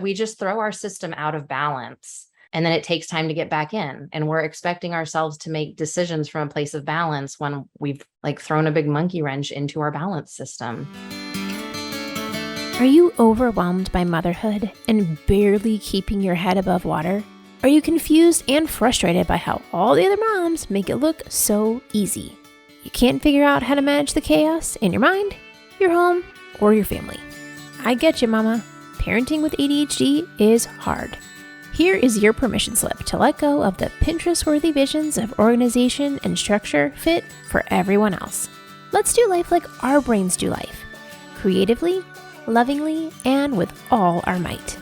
We just throw our system out of balance, and then it takes time to get back in. And we're expecting ourselves to make decisions from a place of balance when we've thrown a big monkey wrench into our balance system. Are you overwhelmed by motherhood and barely keeping your head above water? Are you confused and frustrated by how all the other moms make it look so easy? You can't figure out how to manage the chaos in your mind, your home, or your family. I get you, mama. Parenting with ADHD is hard. Here is your permission slip to let go of the Pinterest-worthy visions of organization and structure fit for everyone else. Let's do life like our brains do life, creatively, lovingly, and with all our might.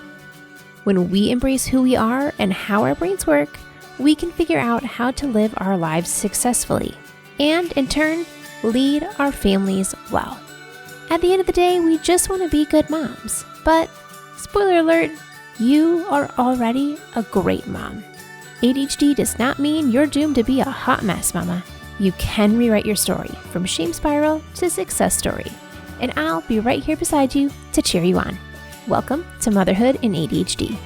When we embrace who we are and how our brains work, we can figure out how to live our lives successfully and, in turn, lead our families well. At the end of the day, we just want to be good moms. But, spoiler alert, you are already a great mom. ADHD does not mean you're doomed to be a hot mess, mama. You can rewrite your story from shame spiral to success story. And I'll be right here beside you to cheer you on. Welcome to Motherhood in ADHD.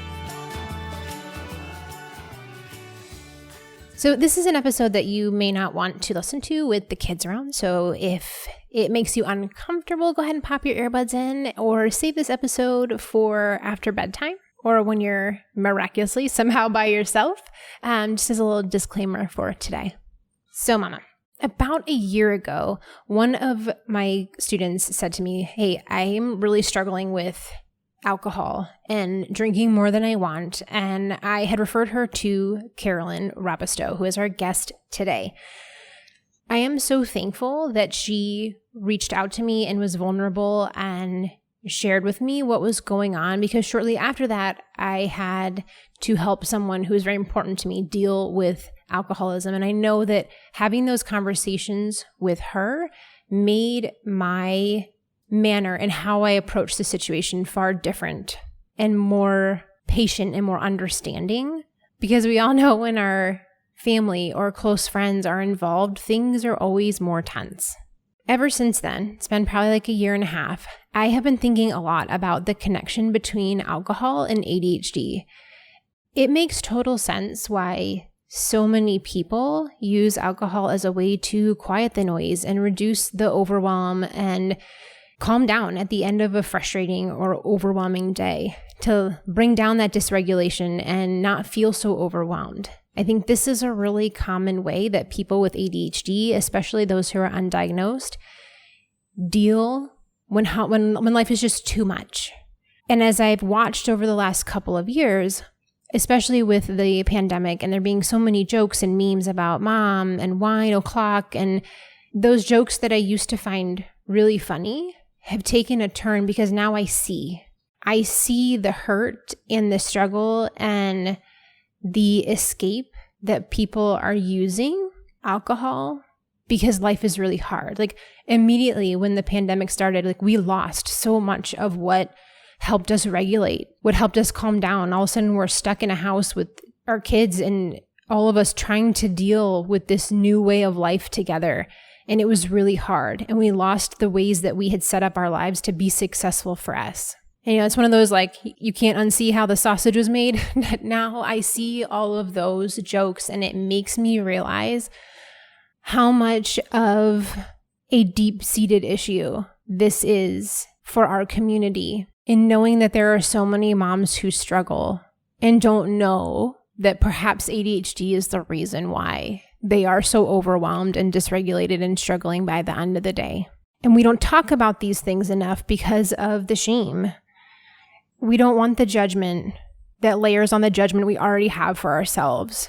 So this is an episode that you may not want to listen to with the kids around. So if it makes you uncomfortable, go ahead and pop your earbuds in or save this episode for after bedtime or when you're miraculously somehow by yourself. Just as a little disclaimer for today. So mama, about a year ago, one of my students said to me, hey, I'm really struggling with alcohol and drinking more than I want. And I had referred her to Carolyn Robusto, who is our guest today. I am so thankful that she reached out to me and was vulnerable and shared with me what was going on, because shortly after that, I had to help someone who is very important to me deal with alcoholism. And I know that having those conversations with her made my manner and how I approach the situation far different and more patient and more understanding, because we all know when our family or close friends are involved, things are always more tense. Ever since then, it's been probably like a year and a half, I have been thinking a lot about the connection between alcohol and ADHD. It makes total sense why so many people use alcohol as a way to quiet the noise and reduce the overwhelm and calm down at the end of a frustrating or overwhelming day, to bring down that dysregulation and not feel so overwhelmed. I think this is a really common way that people with ADHD, especially those who are undiagnosed, deal when life is just too much. And as I've watched over the last couple of years, especially with the pandemic and there being so many jokes and memes about mom and wine o'clock, and those jokes that I used to find really funny have taken a turn because now I see the hurt and the struggle and the escape that people are using alcohol because life is really hard. Like immediately when the pandemic started, we lost so much of what helped us regulate, what helped us calm down. All of a sudden we're stuck in a house with our kids and all of us trying to deal with this new way of life together. And it was really hard. And we lost the ways that we had set up our lives to be successful for us. And, it's one of those, you can't unsee how the sausage was made. Now I see all of those jokes and it makes me realize how much of a deep-seated issue this is for our community. In knowing that there are so many moms who struggle and don't know that perhaps ADHD is the reason why they are so overwhelmed and dysregulated and struggling by the end of the day. And we don't talk about these things enough because of the shame. We don't want the judgment that layers on the judgment we already have for ourselves.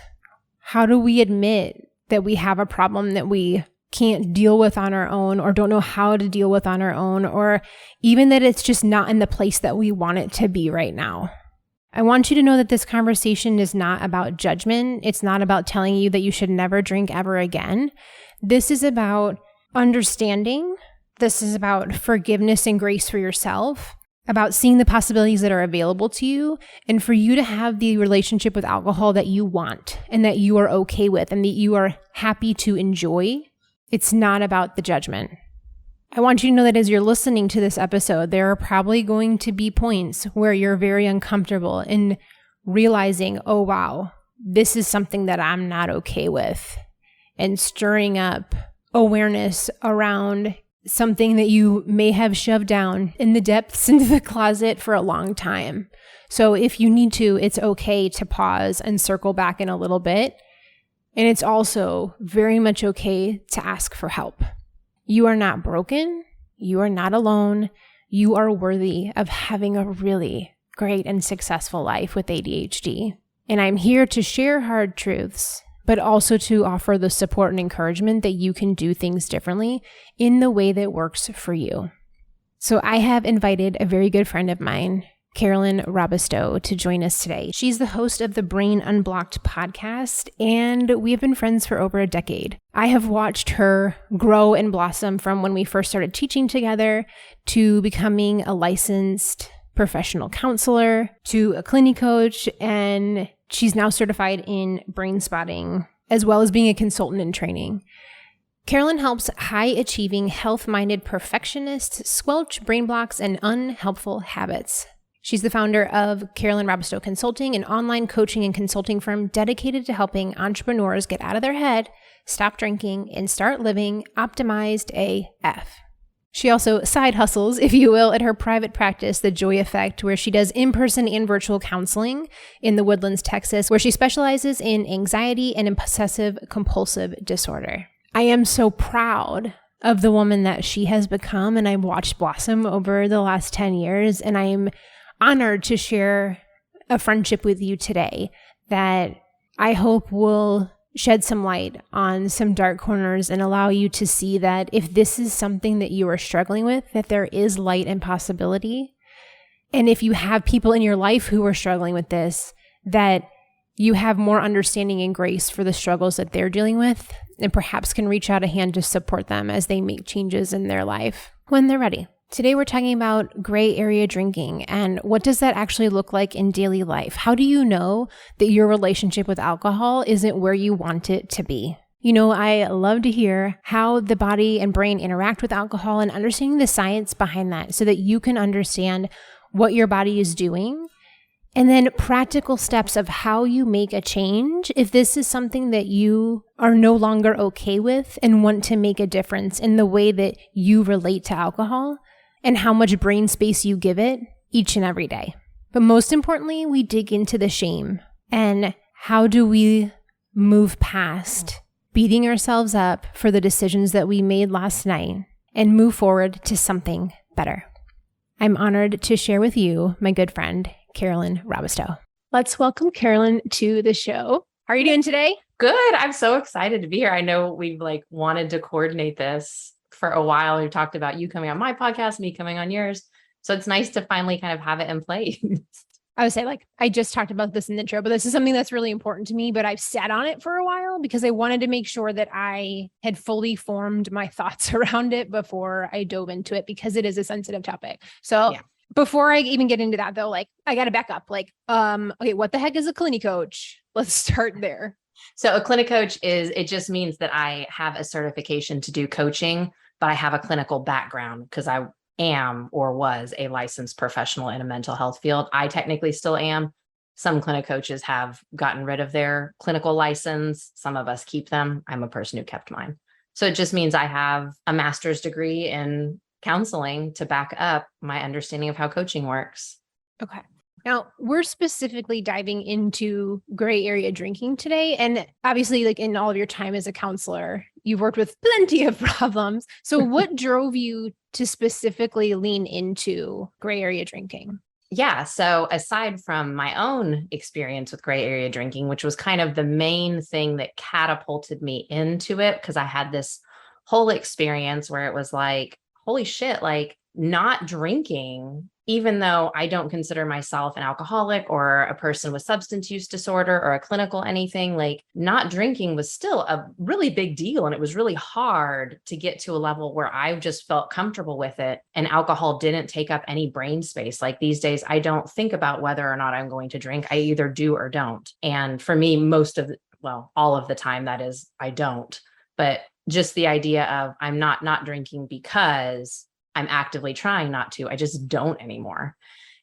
How do we admit that we have a problem that we can't deal with on our own or don't know how to deal with on our own, or even that it's just not in the place that we want it to be right now? I want you to know that this conversation is not about judgment. It's not about telling you that you should never drink ever again. This is about understanding. This is about forgiveness and grace for yourself, about seeing the possibilities that are available to you, and for you to have the relationship with alcohol that you want and that you are okay with and that you are happy to enjoy. It's not about the judgment. I want you to know that as you're listening to this episode, there are probably going to be points where you're very uncomfortable in realizing, oh, wow, this is something that I'm not okay with, and stirring up awareness around something that you may have shoved down in the depths into the closet for a long time. So if you need to, it's okay to pause and circle back in a little bit. And it's also very much okay to ask for help. You are not broken. You are not alone. You are worthy of having a really great and successful life with ADHD. And I'm here to share hard truths, but also to offer the support and encouragement that you can do things differently in the way that works for you. So I have invited a very good friend of mine, Carolyn Robusto, to join us today. She's the host of the Brain Unblocked podcast, and we have been friends for over a decade. I have watched her grow and blossom from when we first started teaching together to becoming a licensed professional counselor to a clinic coach, and she's now certified in brain spotting, as well as being a consultant in training. Carolyn helps high-achieving, health-minded perfectionists squelch brain blocks and unhelpful habits. She's the founder of Carolyn Robusto Consulting, an online coaching and consulting firm dedicated to helping entrepreneurs get out of their head, stop drinking, and start living optimized AF. She also side hustles, if you will, at her private practice, The Joy Effect, where she does in-person and virtual counseling in the Woodlands, Texas, where she specializes in anxiety and obsessive-compulsive disorder. I am so proud of the woman that she has become, and I've watched blossom over the last 10 years, and I am honored to share a friendship with you today that I hope will shed some light on some dark corners and allow you to see that if this is something that you are struggling with, that there is light and possibility. And if you have people in your life who are struggling with this, that you have more understanding and grace for the struggles that they're dealing with, and perhaps can reach out a hand to support them as they make changes in their life when they're ready. Today, we're talking about gray area drinking and what does that actually look like in daily life? How do you know that your relationship with alcohol isn't where you want it to be? You know, I love to hear how the body and brain interact with alcohol and understanding the science behind that so that you can understand what your body is doing. And then practical steps of how you make a change if this is something that you are no longer okay with and want to make a difference in the way that you relate to alcohol and how much brain space you give it each and every day. But most importantly, we dig into the shame and how do we move past beating ourselves up for the decisions that we made last night and move forward to something better. I'm honored to share with you my good friend, Carolyn Robusto. Let's welcome Carolyn to the show. How are you doing today? Good. I'm so excited to be here. I know we've wanted to coordinate this for a while. We've talked about you coming on my podcast, me coming on yours. So it's nice to finally kind of have it in place. I would say I just talked about this in the intro, but this is something that's really important to me, but I've sat on it for a while because I wanted to make sure that I had fully formed my thoughts around it before I dove into it because it is a sensitive topic. So yeah. Before I even get into that though, I got to back up, okay, what the heck is a clinic coach? Let's start there. So a clinic coach it just means that I have a certification to do coaching, but I have a clinical background because I am or was a licensed professional in a mental health field. I technically still am. Some clinic coaches have gotten rid of their clinical license. Some of us keep them. I'm a person who kept mine. So it just means I have a master's degree in counseling to back up my understanding of how coaching works. Okay. Now, we're specifically diving into gray area drinking today. And obviously, in all of your time as a counselor, you've worked with plenty of problems. So what drove you to specifically lean into gray area drinking? Yeah. So aside from my own experience with gray area drinking, which was kind of the main thing that catapulted me into it, because I had this whole experience where it was holy shit, not drinking, even though I don't consider myself an alcoholic or a person with substance use disorder or a clinical anything, not drinking was still a really big deal. And it was really hard to get to a level where I just felt comfortable with it. And alcohol didn't take up any brain space. These days, I don't think about whether or not I'm going to drink. I either do or don't. And for me, all of the time, that is, I don't. But just the idea of I'm not drinking because I'm actively trying not to. I just don't anymore.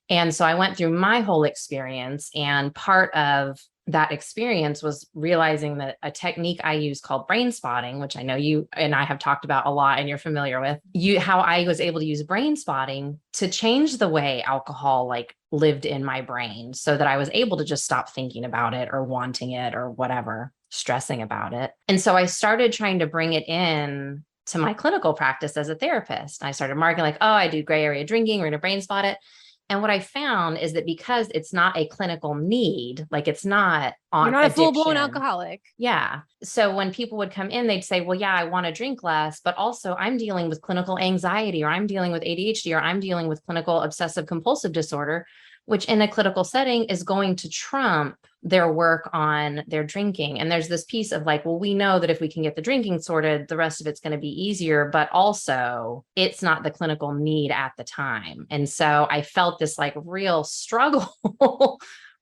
And so I went through my whole experience, and part of that experience was realizing that a technique I use called brain spotting, which I know you and I have talked about a lot and you're familiar with, how I was able to use brain spotting to change the way alcohol like lived in my brain so that I was able to just stop thinking about it or wanting it or whatever, stressing about it. And so I started trying to bring it in to my clinical practice as a therapist. I started marking like, oh, I do gray area drinking, we're going to brain spot it. And what I found is that because it's not a clinical need, like it's not on You're not addiction, a full-blown alcoholic. Yeah. So when people would come in, they'd say, well, yeah, I want to drink less, but also I'm dealing with clinical anxiety, or I'm dealing with ADHD, or I'm dealing with clinical obsessive compulsive disorder, which in a clinical setting is going to trump their work on their drinking. And there's this piece of like, well, we know that if we can get the drinking sorted, the rest of it's going to be easier, but also it's not the clinical need at the time. And so I felt this like real struggle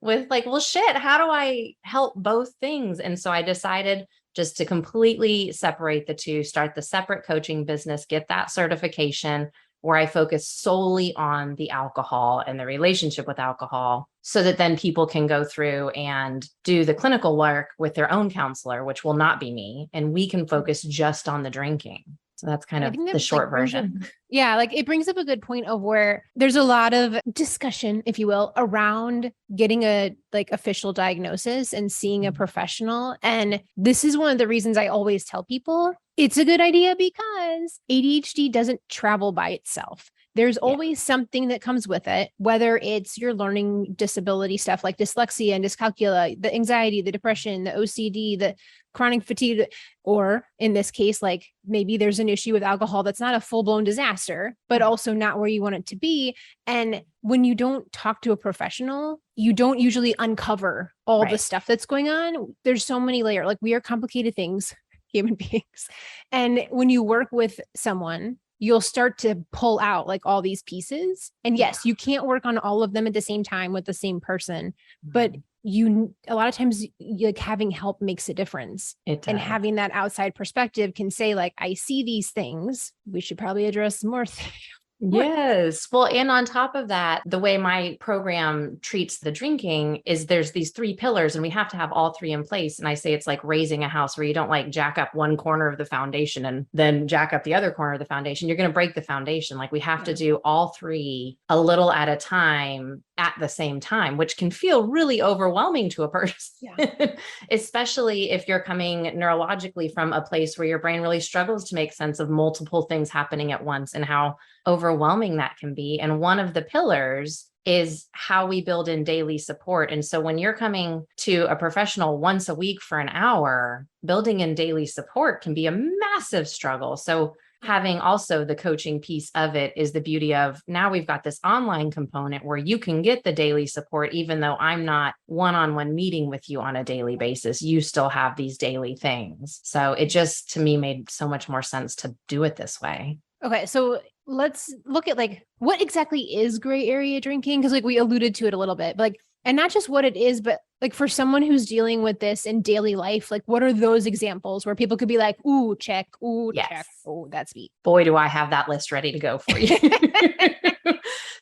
with like, well, shit, how do I help both things? And so I decided just to completely separate the two, start the separate coaching business, get that certification, where I focus solely on the alcohol and the relationship with alcohol, so that then people can go through and do the clinical work with their own counselor, which will not be me. And we can focus just on the drinking. So that's kind of the short version. Yeah, like it brings up a good point of where there's a lot of discussion, if you will, around getting a like official diagnosis and seeing a professional. And this is one of the reasons I always tell people it's a good idea, because ADHD doesn't travel by itself. There's always something that comes with it, whether it's your learning disability stuff like dyslexia and dyscalculia, the anxiety, the depression, the OCD, the chronic fatigue, or in this case, like maybe there's an issue with alcohol that's not a full-blown disaster, but also not where you want it to be. And when you don't talk to a professional, you don't usually uncover all the stuff that's going on. There's so many layers. Like we are complicated things, human beings. And when you work with someone, you'll start to pull out like all these pieces. And yes, you can't work on all of them at the same time with the same person, but a lot of times like having help makes a difference. And having that outside perspective can say like, I see these things, we should probably address more things. Yes. Well, and on top of that, the way my program treats the drinking is there's these 3 pillars and we have to have all 3 in place. And I say it's like raising a house where you don't like jack up one corner of the foundation and then jack up the other corner of the foundation. You're going to break the foundation. Like we have to do all 3 a little at a time at the same time, which can feel really overwhelming to a person, especially if you're coming neurologically from a place where your brain really struggles to make sense of multiple things happening at once and how overwhelming that can be. And one of the pillars is how we build in daily support. And so when you're coming to a professional once a week for an hour, building in daily support can be a massive struggle. So having also the coaching piece of it is the beauty of now we've got this online component where you can get the daily support, even though I'm not one-on-one meeting with you on a daily basis, you still have these daily things. So it just, to me, made so much more sense to do it this way. Okay. So let's look at like, what exactly is gray area drinking? Cause like we alluded to it a little bit, but like, and not just what it is, but like for someone who's dealing with this in daily life, like what are those examples where people could be like, ooh, check, ooh, check, oh, that's me. Boy, do I have that list ready to go for you.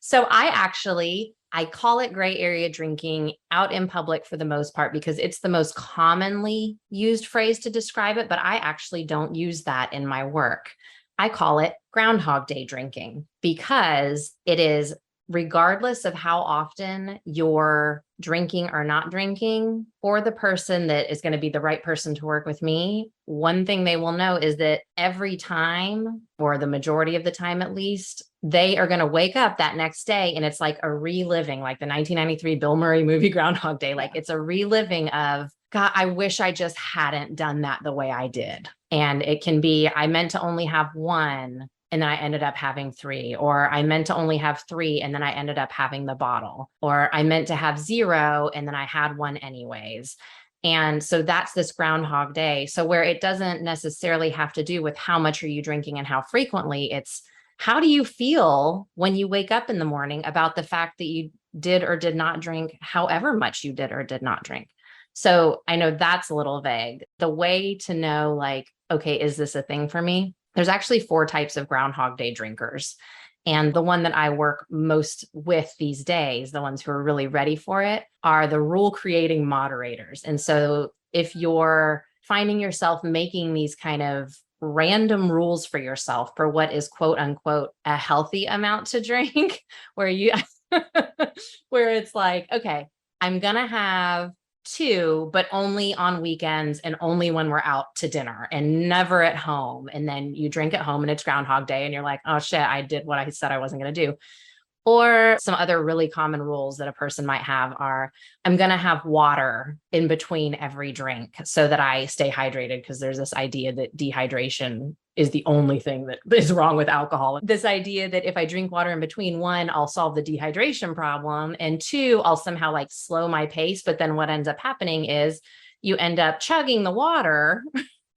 So I call it gray area drinking out in public for the most part, because it's the most commonly used phrase to describe it, but I actually don't use that in my work. I call it Groundhog Day drinking, because it is, regardless of how often you're drinking or not drinking, for the person that is going to be the right person to work with me, one thing they will know is that every time, or the majority of the time at least, they are going to wake up that next day and it's like a reliving, like the 1993 Bill Murray movie Groundhog Day. Like it's a reliving of, God, I wish I just hadn't done that the way I did. And it can be, I meant to only have 1 and then I ended up having 3, or I meant to only have 3 and then I ended up having the bottle, or I meant to have 0 and then I had 1 anyways. And so that's this Groundhog Day. So where it doesn't necessarily have to do with how much are you drinking and how frequently, it's how do you feel when you wake up in the morning about the fact that you did or did not drink, however much you did or did not drink. So I know that's a little vague. The way to know, like, okay, is this a thing for me? There's actually 4 types of Groundhog Day drinkers. And the one that I work most with these days, the ones who are really ready for it, are the rule creating moderators. And so if you're finding yourself making these kind of random rules for yourself for what is quote unquote a healthy amount to drink, where you, where it's like, okay, I'm going to have 2, but only on weekends and only when we're out to dinner and never at home. And then you drink at home and it's Groundhog Day and you're like, oh shit, I did what I said I wasn't going to do. Or some other really common rules that a person might have are, I'm going to have water in between every drink so that I stay hydrated, because there's this idea that dehydration is the only thing that is wrong with alcohol. This idea that if I drink water in between, 1, I'll solve the dehydration problem, and 2, I'll somehow like slow my pace. But then what ends up happening is you end up chugging the water.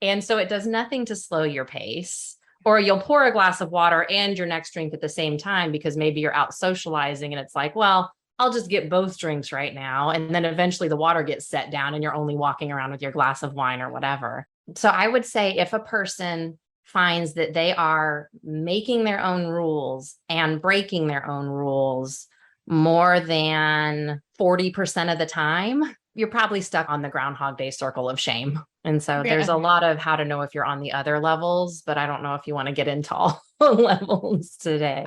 And so it does nothing to slow your pace. Or you'll pour a glass of water and your next drink at the same time because maybe you're out socializing and it's like, well, I'll just get both drinks right now. And then eventually the water gets set down and you're only walking around with your glass of wine or whatever. So I would say if a person finds that they are making their own rules and breaking their own rules more than 40% of the time, you're probably stuck on the Groundhog Day circle of shame. And so there's a lot of how to know if you're on the other levels, but I don't know if you want to get into all levels today.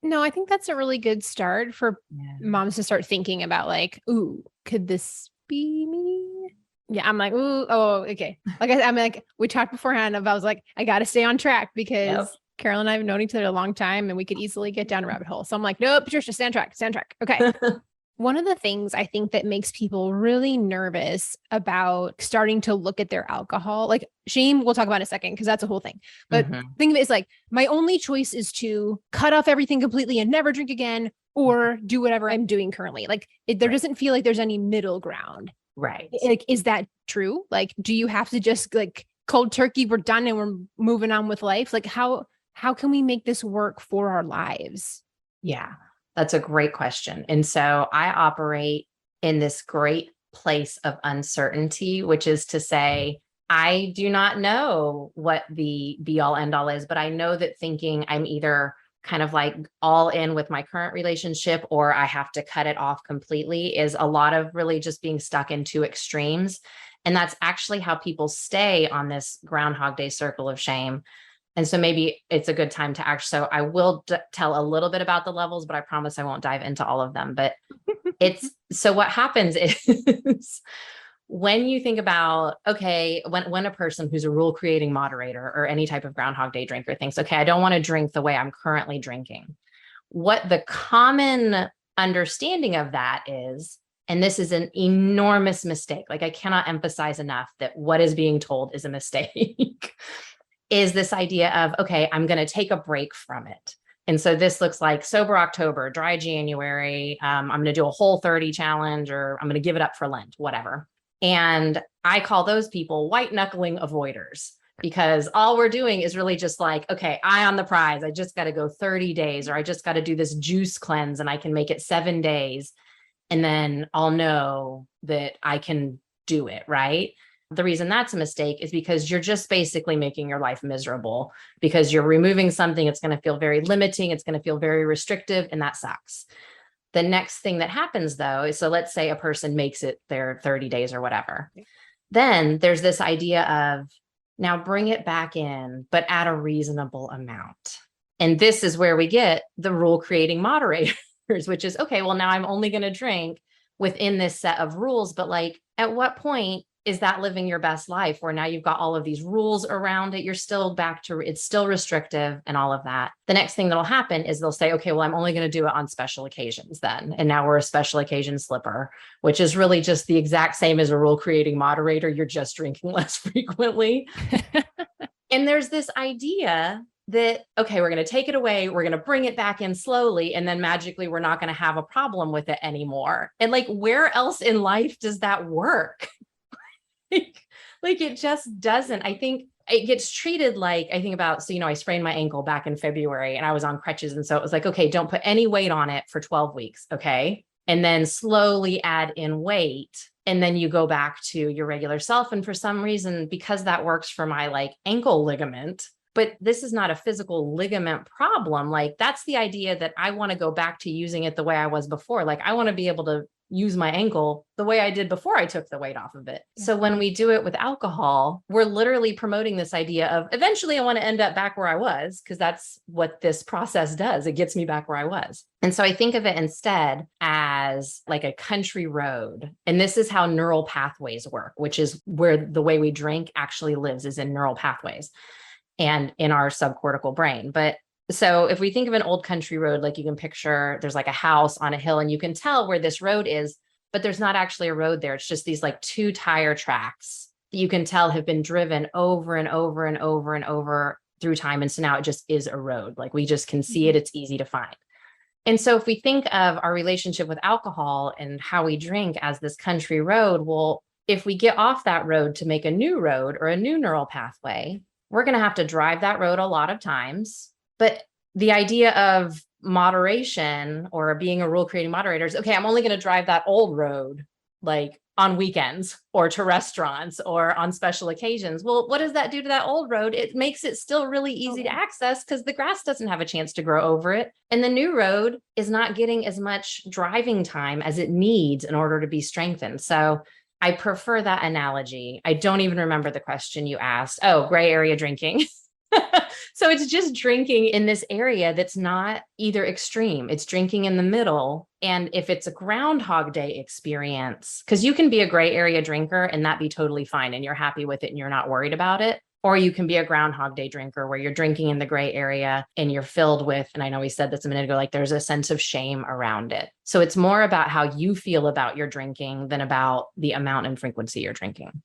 No, I think that's a really good start for moms to start thinking about, like, ooh, could this be me? Yeah, I'm like, ooh, oh, okay. Like I'm like, we talked beforehand about, I was like, I got to stay on track because Carol and I have known each other a long time and we could easily get down a rabbit hole. So I'm like, nope, Patricia, stay on track, stay on track. Okay. One of the things I think that makes people really nervous about starting to look at their alcohol, like shame, we'll talk about in a second, because that's a whole thing. But think of it as like, my only choice is to cut off everything completely and never drink again, or do whatever I'm doing currently. Like there doesn't feel like there's any middle ground. Right. Like, is that true? Like, do you have to just like cold turkey, we're done and we're moving on with life? Like how can we make this work for our lives? Yeah. That's a great question. And so I operate in this great place of uncertainty, which is to say, I do not know what the be all end all is, but I know that thinking I'm either kind of like all in with my current relationship or I have to cut it off completely is a lot of really just being stuck in 2 extremes. And that's actually how people stay on this Groundhog Day circle of shame. And so maybe it's a good time to actually, so I will tell a little bit about the levels, but I promise I won't dive into all of them. But so what happens is when you think about, okay, when a person who's a rule creating moderator or any type of Groundhog Day drinker thinks, okay, I don't want to drink the way I'm currently drinking. What the common understanding of that is, and this is an enormous mistake, like I cannot emphasize enough that what is being told is a mistake. Is this idea of, okay, I'm going to take a break from it. And so this looks like sober October, dry January. I'm going to do a whole 30 challenge, or I'm going to give it up for Lent, whatever. And I call those people white knuckling avoiders, because all we're doing is really just like, okay, eye on the prize. I just got to go 30 days, or I just got to do this juice cleanse and I can make it 7 days. And then I'll know that I can do it, right? The reason that's a mistake is because you're just basically making your life miserable, because you're removing something. It's going to feel very limiting. It's going to feel very restrictive, and that sucks. The next thing that happens though is, so let's say a person makes it their 30 days or whatever. Then there's this idea of, now bring it back in, but at a reasonable amount. And this is where we get the rule creating moderators, which is, okay, well, now I'm only going to drink within this set of rules. But like, at what point is that living your best life, where now you've got all of these rules around it? You're still back to, it's still restrictive and all of that. The next thing that'll happen is they'll say, okay, well, I'm only going to do it on special occasions then. And now we're a special occasion slipper, which is really just the exact same as a rule creating moderator. You're just drinking less frequently. And there's this idea that, okay, we're going to take it away, we're going to bring it back in slowly, and then magically we're not going to have a problem with it anymore. And like, where else in life does that work? Like it just doesn't. I think it gets treated like, I think about, so, I sprained my ankle back in February and I was on crutches. And so it was like, okay, don't put any weight on it for 12 weeks. Okay. And then slowly add in weight And then you go back to your regular self. And for some reason, because that works for my like ankle ligament, but this is not a physical ligament problem. Like that's the idea that I want to go back to using it the way I was before. Like I want to be able to use my ankle the way I did before I took the weight off of it. Yeah. So when we do it with alcohol, we're literally promoting this idea of eventually I want to end up back where I was, because that's what this process does. It gets me back where I was. And so I think of it instead as like a country road. And this is how neural pathways work, which is where the way we drink actually lives, is in neural pathways and in our subcortical brain. But so if we think of an old country road, like you can picture, there's like a house on a hill and you can tell where this road is, but there's not actually a road there. It's just these like 2 tire tracks that you can tell have been driven over and over and over and over through time. And so now it just is a road. Like we just can see it. It's easy to find. And so if we think of our relationship with alcohol and how we drink as this country road, well, if we get off that road to make a new road or a new neural pathway, we're going to have to drive that road a lot of times. But the idea of moderation or being a rule creating moderator is, okay, I'm only going to drive that old road like on weekends or to restaurants or on special occasions. Well, what does that do to that old road? It makes it still really easy to access because the grass doesn't have a chance to grow over it. And the new road is not getting as much driving time as it needs in order to be strengthened. So I prefer that analogy. I don't even remember the question you asked. Oh, gray area drinking. So it's just drinking in this area that's not either extreme. It's drinking in the middle. And if it's a Groundhog Day experience, because you can be a gray area drinker and that be totally fine and you're happy with it and you're not worried about it. Or you can be a Groundhog Day drinker where you're drinking in the gray area and you're filled with, and I know we said this a minute ago, like there's a sense of shame around it. So it's more about how you feel about your drinking than about the amount and frequency you're drinking.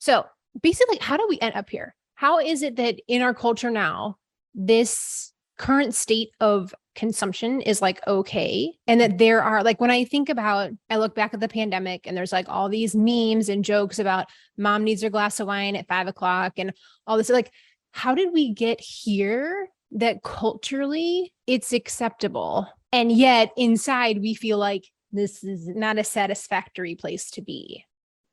So basically, how do we end up here? How is it that in our culture now, this current state of consumption is like, okay. And that there are like, when I think about, I look back at the pandemic and there's like all these memes and jokes about mom needs her glass of wine at 5 o'clock and all this, like, how did we get here that culturally it's acceptable? And yet inside we feel like this is not a satisfactory place to be.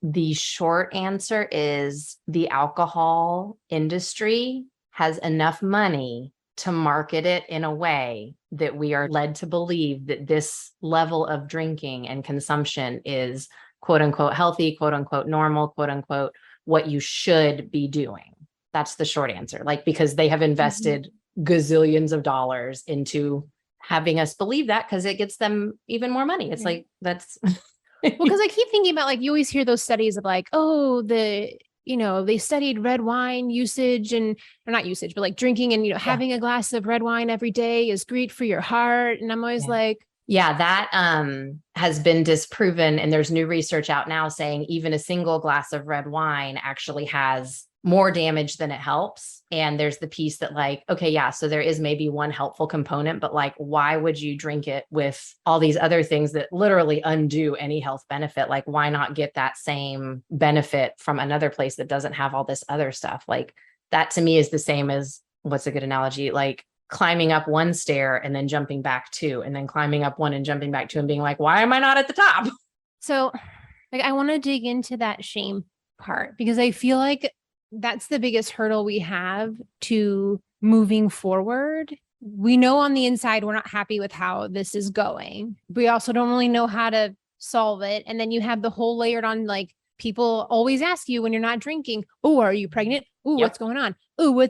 The short answer is the alcohol industry has enough money to market it in a way that we are led to believe that this level of drinking and consumption is quote unquote healthy, quote unquote normal, quote unquote what you should be doing. That's the short answer. Like, because they have invested gazillions of dollars into having us believe that because it gets them even more money. It's like, that's... Well, because I keep thinking about like, you always hear those studies of like, oh, they studied red wine usage or not usage, but like drinking and, having a glass of red wine every day is great for your heart. And I'm always like, yeah, that has been disproven. And there's new research out now saying even a single glass of red wine actually has more damage than it helps. And there's the piece that like, okay, yeah, so there is maybe one helpful component, but like, why would you drink it with all these other things that literally undo any health benefit? Like, why not get that same benefit from another place that doesn't have all this other stuff? Like that to me is the same as, what's a good analogy? Like climbing up one stair and then jumping back 2 and then climbing up 1 and jumping back 2 and being like, why am I not at the top? So like, I want to dig into that shame part because I feel like that's the biggest hurdle we have to moving forward. We know on the inside, we're not happy with how this is going. We also don't really know how to solve it. And then you have the whole layered on, like, people always ask you when you're not drinking, oh, are you pregnant? Oh, what's going on? Oh,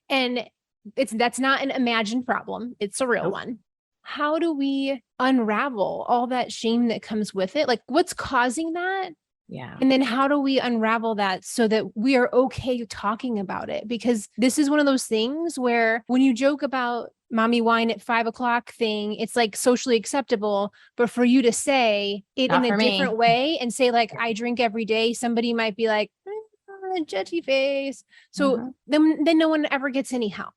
that's not an imagined problem. It's a real one. How do we unravel all that shame that comes with it? Like, what's causing that? Yeah. And then how do we unravel that so that we are okay talking about it? Because this is one of those things where when you joke about mommy wine at 5 o'clock thing, it's like socially acceptable. But for you to say it Not in a different me. way and say like, I drink every day, somebody might be like, judgy face. So then no one ever gets any help.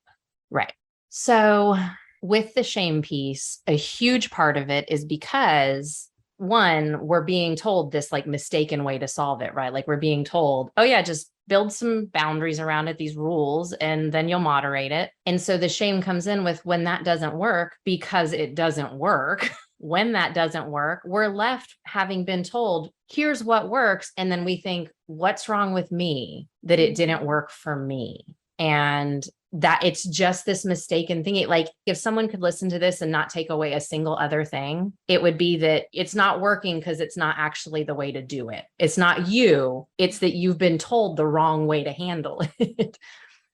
Right. So with the shame piece, a huge part of it is because one, we're being told this like mistaken way to solve it, right? Like we're being told, oh yeah, just build some boundaries around it, these rules, and then you'll moderate it. And so the shame comes in with when that doesn't work because it doesn't work. when that doesn't work, we're left having been told, here's what works. And then we think, what's wrong with me that it didn't work for me? And that it's just this mistaken thinking. Like if someone could listen to this and not take away a single other thing, it would be that it's not working because it's not actually the way to do it. It's not you, it's that you've been told the wrong way to handle it.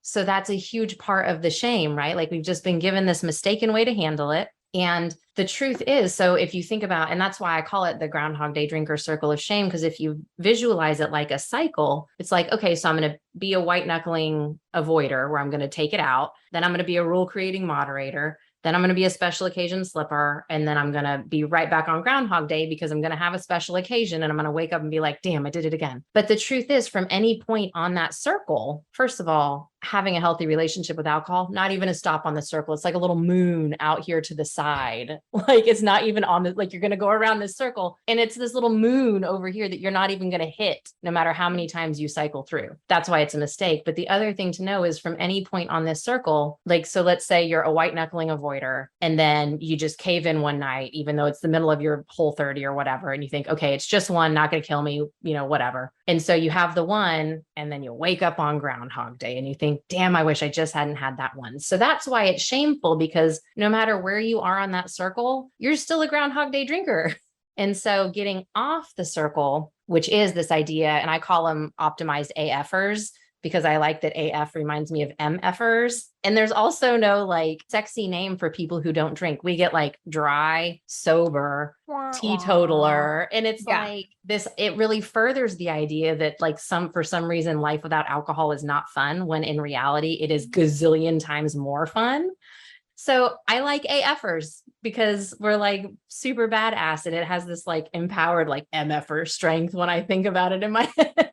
So that's a huge part of the shame, right? Like we've just been given this mistaken way to handle it. And the truth is, so if you think about, and that's why I call it the Groundhog Day drinker circle of shame, because if you visualize it like a cycle, it's like, okay, so I'm going to be a white knuckling avoider where I'm going to take it out. Then I'm going to be a rule creating moderator. Then I'm going to be a special occasion slipper. And then I'm going to be right back on Groundhog Day because I'm going to have a special occasion and I'm going to wake up and be like, damn, I did it again. But the truth is, from any point on that circle, first of all, having a healthy relationship with alcohol, not even a stop on the circle. It's like a little moon out here to the side. Like it's not even on the, like you're going to go around this circle and it's this little moon over here that you're not even going to hit no matter how many times you cycle through. That's why it's a mistake. But the other thing to know is from any point on this circle, like, so let's say you're a white knuckling avoider and then you just cave in one night, even though it's the middle of your whole 30 or whatever. And you think, okay, it's just one, not going to kill me, whatever. And so you have the one and then you wake up on Groundhog Day and you think, damn, I wish I just hadn't had that one. So that's why it's shameful, because no matter where you are on that circle, you're still a Groundhog Day drinker. And so getting off the circle, which is this idea, and I call them optimized AFers, because I like that AF reminds me of MFers. And there's also no like sexy name for people who don't drink. We get like dry, sober, teetotaler. And it's like this, it really furthers the idea that like for some reason, life without alcohol is not fun, when in reality, it is gazillion times more fun. So I like AFers because we're like super badass. And it has this like empowered like MFer strength when I think about it in my head.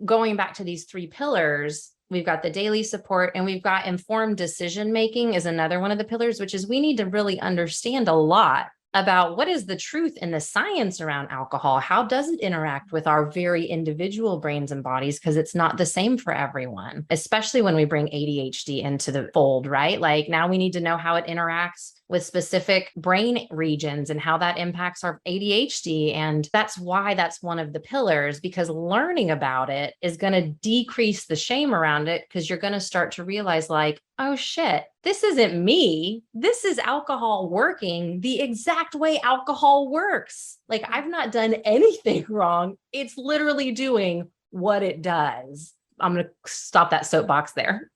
Going back to these three pillars, we've got the daily support and we've got informed decision making is another one of the pillars, which is we need to really understand a lot about what is the truth and the science around alcohol. How does it interact with our very individual brains and bodies? Because it's not the same for everyone, especially when we bring ADHD into the fold, right? Like now we need to know how it interacts with specific brain regions and how that impacts our ADHD. And that's why that's one of the pillars, because learning about it is going to decrease the shame around it, because you're going to start to realize like, oh shit, this isn't me. This is alcohol working the exact way alcohol works. Like I've not done anything wrong. It's literally doing what it does. I'm going to stop that soapbox there.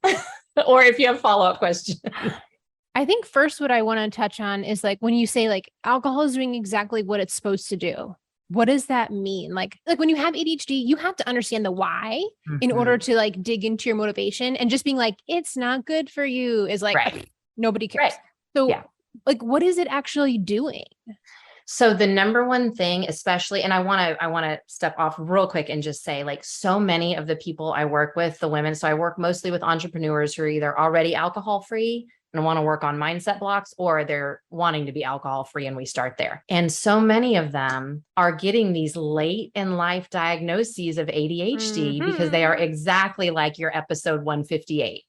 Or if you have follow-up questions. I think first what I want to touch on is like when you say like alcohol is doing exactly what it's supposed to do. What does that mean? Like when you have ADHD, you have to understand the why in order to like dig into your motivation, and just being like, it's not good for you is like, nobody cares. Right. So like, what is it actually doing? So the number one thing, especially, and I want to step off real quick and just say like so many of the people I work with, the women, so I work mostly with entrepreneurs who are either already alcohol free and want to work on mindset blocks, or they're wanting to be alcohol free, and we start there. And so many of them are getting these late in life diagnoses of ADHD because they are exactly like your episode 158.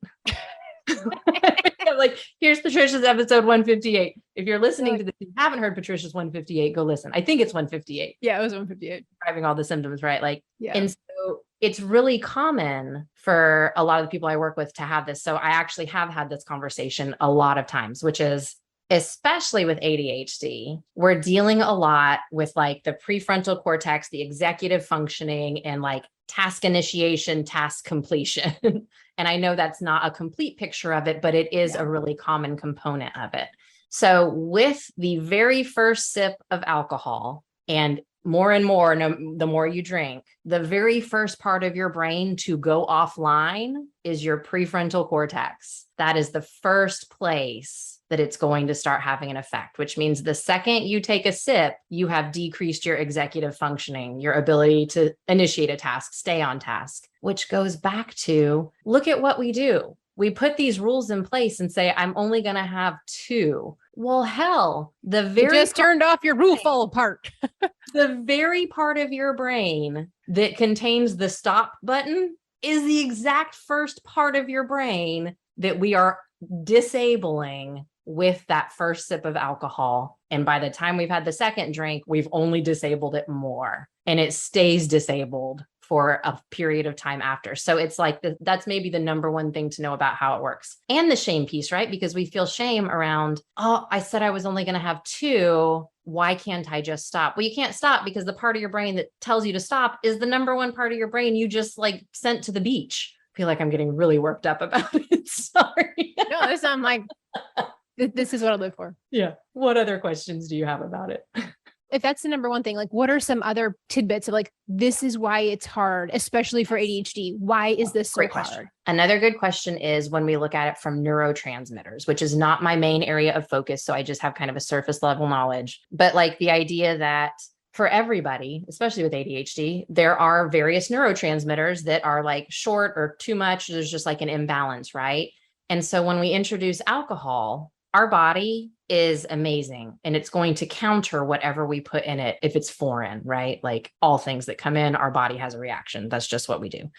Like, here's Patricia's episode 158. If you're listening to this, if you haven't heard Patricia's 158, go listen. I think it's 158. Yeah, it was 158. Describing all the symptoms, right? Like, and so it's really common for a lot of the people I work with to have this. So I actually have had this conversation a lot of times, which is, especially with ADHD, we're dealing a lot with like the prefrontal cortex, the executive functioning, and like task initiation, task completion. And I know that's not a complete picture of it, but it is a really common component of it. So with the very first sip of alcohol, and more, the more you drink, the very first part of your brain to go offline is your prefrontal cortex. That is the first place that it's going to start having an effect, which means the second you take a sip, you have decreased your executive functioning, your ability to initiate a task, stay on task, which goes back to, look at what we do. We put these rules in place and say, I'm only going to have 2. Well, hell, the very— you just turned off your rule fall apart. The very part of your brain that contains the stop button is the exact first part of your brain that we are disabling with that first sip of alcohol. And by the time we've had the second drink, we've only disabled it more. And it stays disabled for a period of time after. So it's like that's maybe the number one thing to know about how it works. And the shame piece, right? Because we feel shame around, oh, I said I was only going to have 2. Why can't I just stop? Well, you can't stop because the part of your brain that tells you to stop is the number one part of your brain you just like sent to the beach. I feel like I'm getting really worked up about it. Sorry. No, this I'm like, this is what I live for. Yeah. What other questions do you have about it? If that's the number one thing, like what are some other tidbits of like, this is why it's hard, especially for ADHD? Why is this so hard? Another good question is when we look at it from neurotransmitters, which is not my main area of focus. So I just have kind of a surface level knowledge, but like the idea that for everybody, especially with ADHD, there are various neurotransmitters that are like short or too much. There's just like an imbalance, right? And so when we introduce alcohol, our body is amazing and it's going to counter whatever we put in it if it's foreign, right? Like all things that come in, our body has a reaction. That's just what we do.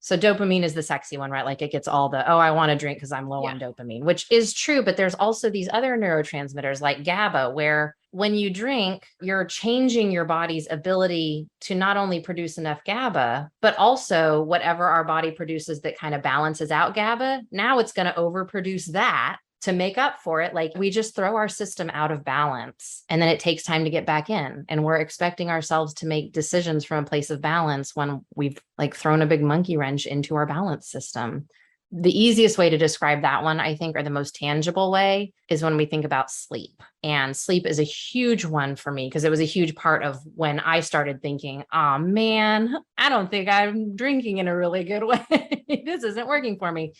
So dopamine is the sexy one, right? Like it gets all the, oh, I want to drink because I'm low on dopamine, which is true. But there's also these other neurotransmitters like GABA, where when you drink, you're changing your body's ability to not only produce enough GABA, but also whatever our body produces that kind of balances out GABA. Now it's going to overproduce that to make up for it. Like we just throw our system out of balance and then it takes time to get back in. And we're expecting ourselves to make decisions from a place of balance when we've like thrown a big monkey wrench into our balance system. The easiest way to describe that one, I think, or the most tangible way is when we think about sleep. And sleep is a huge one for me because it was a huge part of when I started thinking, oh man, I don't think I'm drinking in a really good way. This isn't working for me.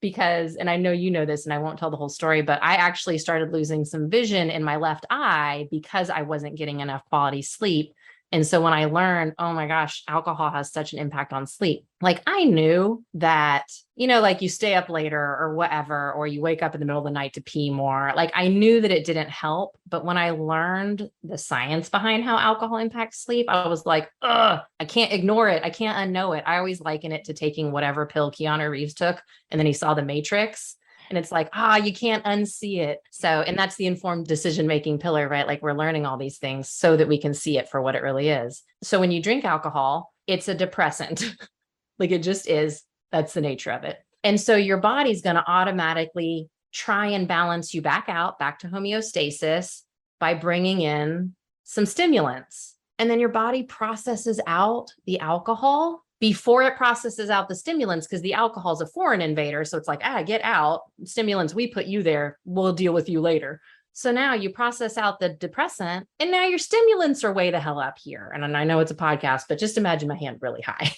Because, and I know you know this and I won't tell the whole story, but I actually started losing some vision in my left eye because I wasn't getting enough quality sleep. And so when I learned, oh my gosh, alcohol has such an impact on sleep, like I knew that, you know, like you stay up later or whatever, or you wake up in the middle of the night to pee more. Like I knew that it didn't help. But when I learned the science behind how alcohol impacts sleep, I was like, ugh, I can't ignore it. I can't unknow it. I always liken it to taking whatever pill Keanu Reeves took and then he saw The Matrix. And it's like, you can't unsee it. So, and that's the informed decision-making pillar, right? Like we're learning all these things so that we can see it for what it really is. So when you drink alcohol, it's a depressant. Like it just is. That's the nature of it. And so your body's going to automatically try and balance you back to homeostasis by bringing in some stimulants. And then your body processes out the alcohol before it processes out the stimulants, because the alcohol is a foreign invader. So it's like, get out. Stimulants, we put you there. We'll deal with you later. So now you process out the depressant and now your stimulants are way the hell up here. And I know it's a podcast, but just imagine my hand really high.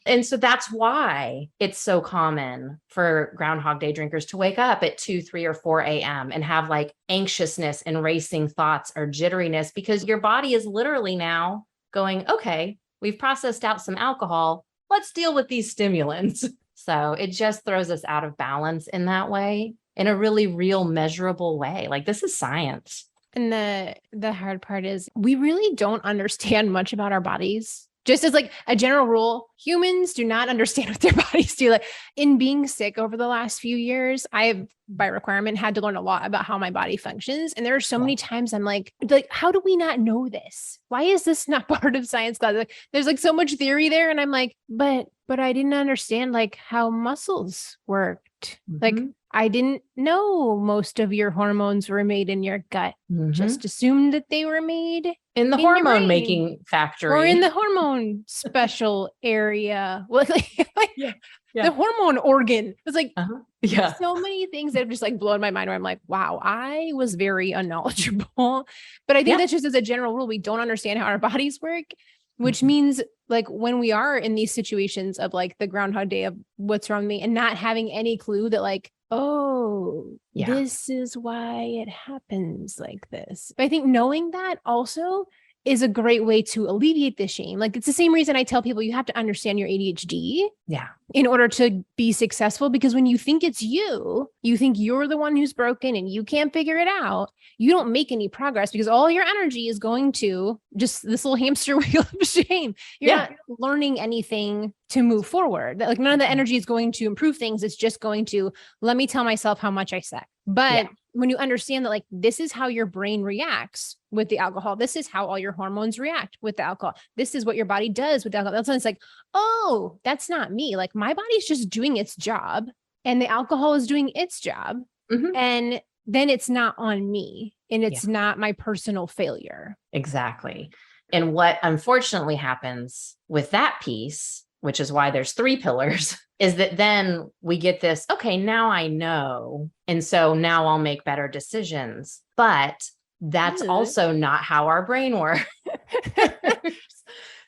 And so that's why it's so common for Groundhog Day drinkers to wake up at 2, 3, or 4 a.m. and have like anxiousness and racing thoughts or jitteriness, because your body is literally now going, okay, we've processed out some alcohol. Let's deal with these stimulants. So it just throws us out of balance in that way, in a really real, measurable way. Like this is science. And the hard part is we really don't understand much about our bodies. Just as like a general rule, humans do not understand what their bodies do. Like in being sick over the last few years, I have by requirement had to learn a lot about how my body functions. And there are so many times I'm like, how do we not know this? Why is this not part of science class? Like, there's like so much theory there. And I'm like, but I didn't understand like how muscles worked. Mm-hmm. Like I didn't know most of your hormones were made in your gut. Mm-hmm. Just assumed that they were made in the hormone making factory or in the hormone special area. The hormone organ. It's like, so many things that have just like blown my mind where I'm like, wow, I was very unknowledgeable. But I think that's just as a general rule, we don't understand how our bodies work, which means like when we are in these situations of like the Groundhog Day of what's wrong with me and not having any clue that like, this is why it happens like this. But I think knowing that also is a great way to alleviate the shame. Like it's the same reason I tell people you have to understand your ADHD in order to be successful, because when you think it's you think you're the one who's broken and you can't figure it out, you don't make any progress because all your energy is going to just this little hamster wheel of shame. You're not learning anything to move forward. Like none of the energy is going to improve things. It's just going to let me tell myself how much I suck. But when you understand that, like, this is how your brain reacts with the alcohol. This is how all your hormones react with the alcohol. This is what your body does with the alcohol. That's when it's like, oh, that's not me. Like, my body's just doing its job and the alcohol is doing its job. Mm-hmm. And then it's not on me and it's not my personal failure. Exactly. And what unfortunately happens with that piece, which is why there's 3 pillars, is that then we get this, okay, now I know. And so now I'll make better decisions. But that's also not how our brain works.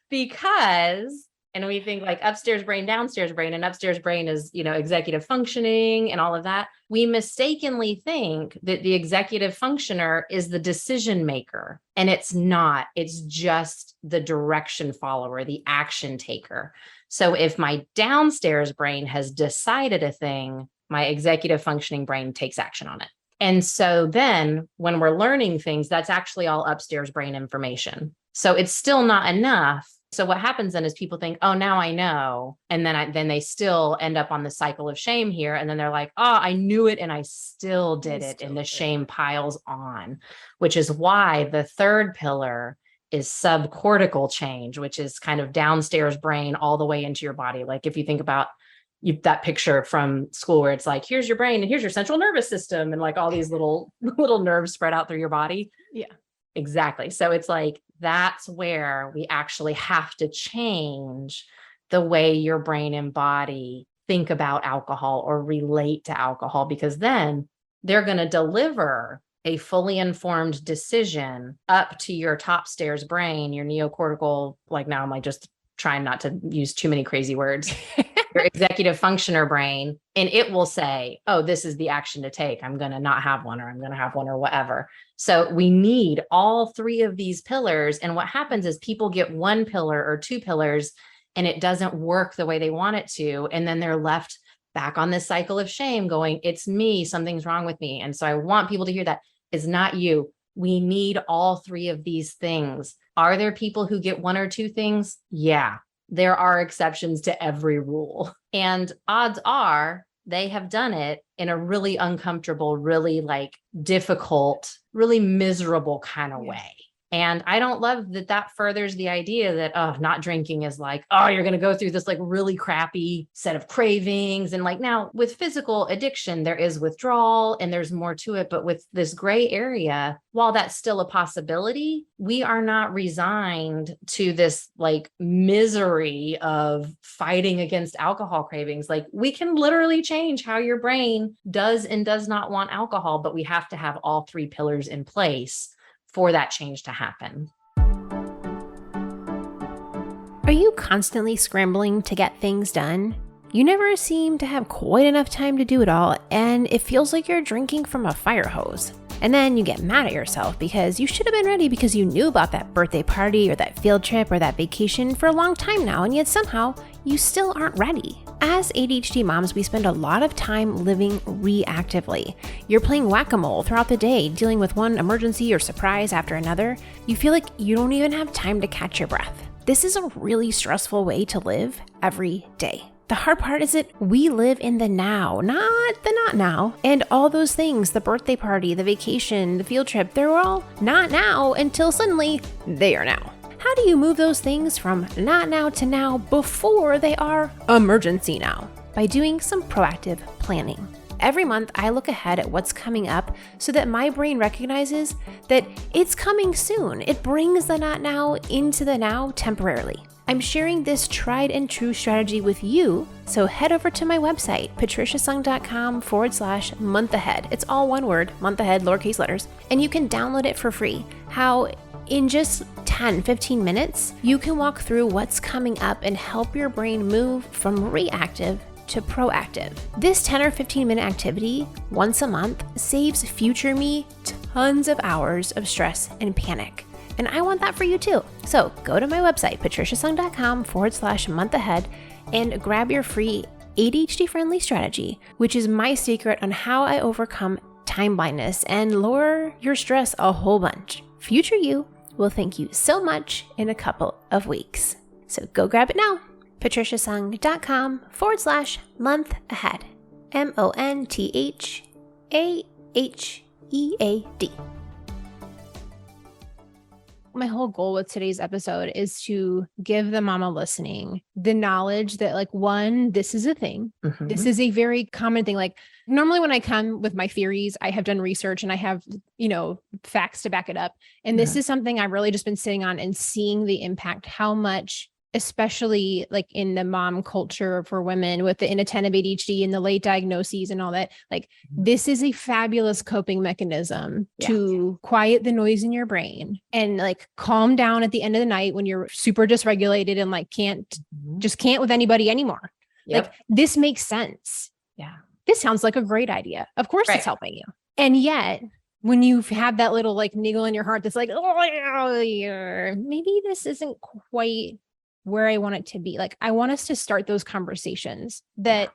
Because, and we think like upstairs brain, downstairs brain, and upstairs brain is, executive functioning and all of that. We mistakenly think that the executive functioner is the decision maker, and it's not. It's just the direction follower, the action taker. So if my downstairs brain has decided a thing, my executive functioning brain takes action on it. And so then when we're learning things, that's actually all upstairs brain information. So it's still not enough. So what happens then is people think, oh, now I know. And then they still end up on the cycle of shame here. And then they're like, oh, I knew it and I still did it. And the shame piles on, which is why the 3rd pillar is subcortical change, which is kind of downstairs brain all the way into your body. Like if you think about that picture from school where it's like, here's your brain and here's your central nervous system and like all these little nerves spread out through your body. Yeah, exactly. So it's like, that's where we actually have to change the way your brain and body think about alcohol or relate to alcohol, because then they're going to deliver a fully informed decision up to your top stairs brain, your neocortical, like now I'm like just trying not to use too many crazy words, your executive functioner brain, and it will say, oh, this is the action to take. I'm going to not have one, or I'm going to have one, or whatever. So we need all 3 of these pillars. And what happens is people get 1 pillar or 2 pillars and it doesn't work the way they want it to. And then they're left back on this cycle of shame going, it's me, something's wrong with me. And so I want people to hear that it's not you. We need all 3 of these things. Are there people who get 1 or 2 things? Yeah, there are exceptions to every rule. And odds are they have done it in a really uncomfortable, really like difficult, really miserable kind of way. And I don't love that furthers the idea that, oh, not drinking is like, oh, you're going to go through this like really crappy set of cravings. And like now with physical addiction, there is withdrawal and there's more to it. But with this gray area, while that's still a possibility, we are not resigned to this like misery of fighting against alcohol cravings. Like we can literally change how your brain does and does not want alcohol, but we have to have all 3 pillars in place for that change to happen. Are you constantly scrambling to get things done? You never seem to have quite enough time to do it all, and it feels like you're drinking from a fire hose. And then you get mad at yourself because you should have been ready because you knew about that birthday party or that field trip or that vacation for a long time now, and yet somehow you still aren't ready. As ADHD moms, we spend a lot of time living reactively. You're playing whack-a-mole throughout the day, dealing with one emergency or surprise after another. You feel like you don't even have time to catch your breath. This is a really stressful way to live every day. The hard part is that we live in the now, not the not now. And all those things, the birthday party, the vacation, the field trip, they're all not now until suddenly they are now. How do you move those things from not now to now before they are emergency now? By doing some proactive planning. Every month, I look ahead at what's coming up so that my brain recognizes that it's coming soon. It brings the not now into the now temporarily. I'm sharing this tried and true strategy with you, so head over to my website, patriciasung.com/month ahead. It's all one word, month ahead, lowercase letters, and you can download it for free. How in just 10-15 minutes, you can walk through what's coming up and help your brain move from reactive to proactive. This 10 or 15 minute activity once a month saves future me tons of hours of stress and panic. And I want that for you too. So go to my website, patriciasung.com/month ahead, and grab your free ADHD friendly strategy, which is my secret on how I overcome time blindness and lower your stress a whole bunch. Future you will thank you so much in a couple of weeks. So go grab it now. patriciasung.com/month ahead. MONTHAHEAD. EAD. My whole goal with today's episode is to give the mama listening the knowledge that, like, one, this is a thing. Mhm. This is a very common thing. Like, normally when I come with my theories, I have done research and I have, facts to back it up. And this is something I've really just been sitting on and seeing the impact, how much, especially like in the mom culture for women with the inattentive ADHD and the late diagnoses and all that, like this is a fabulous coping mechanism to quiet the noise in your brain and like calm down at the end of the night when you're super dysregulated and like can't with anybody anymore. Like this makes sense. Yeah. This sounds like a great idea. Of course it's helping you. And yet when you have that little like niggle in your heart, that's like, oh, maybe this isn't quite where I want it to be. Like, I want us to start those conversations that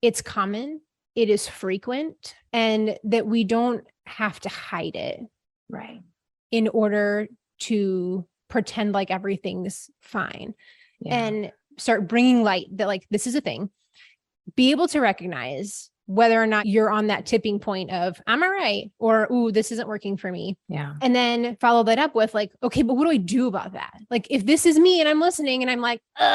it's common, it is frequent, and that we don't have to hide it. Right. In order to pretend like everything's fine and start bringing light that like, this is a thing, be able to recognize whether or not you're on that tipping point of I'm all right, or, ooh, this isn't working for me. Yeah. And then follow that up with like, okay, but what do I do about that? Like, if this is me and I'm listening and I'm like, what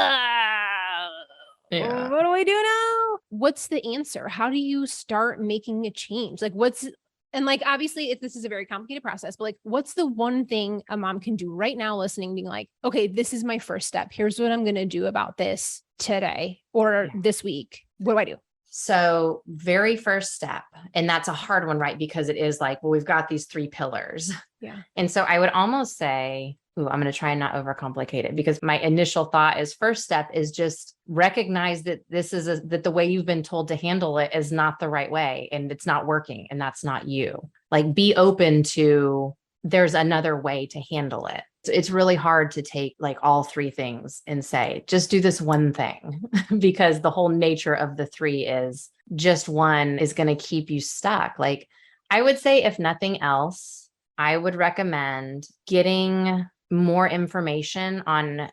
do I do now? What's the answer? How do you start making a change? Like and like, obviously this is a very complicated process, but like, what's the one thing a mom can do right now listening, being like, okay, this is my first step. Here's what I'm going to do about this today or this week. What do I do? So very first step, and that's a hard one, right? Because it is like, well, we've got these 3 pillars. Yeah. And so I would almost say, I'm going to try and not overcomplicate it, because my initial thought is first step is just recognize that that the way you've been told to handle it is not the right way and it's not working and that's not you. Like, be open to there's another way to handle it. It's really hard to take like all 3 things and say, just do this one thing, because the whole nature of the 3 is just one is going to keep you stuck. Like, I would say, if nothing else, I would recommend getting more information on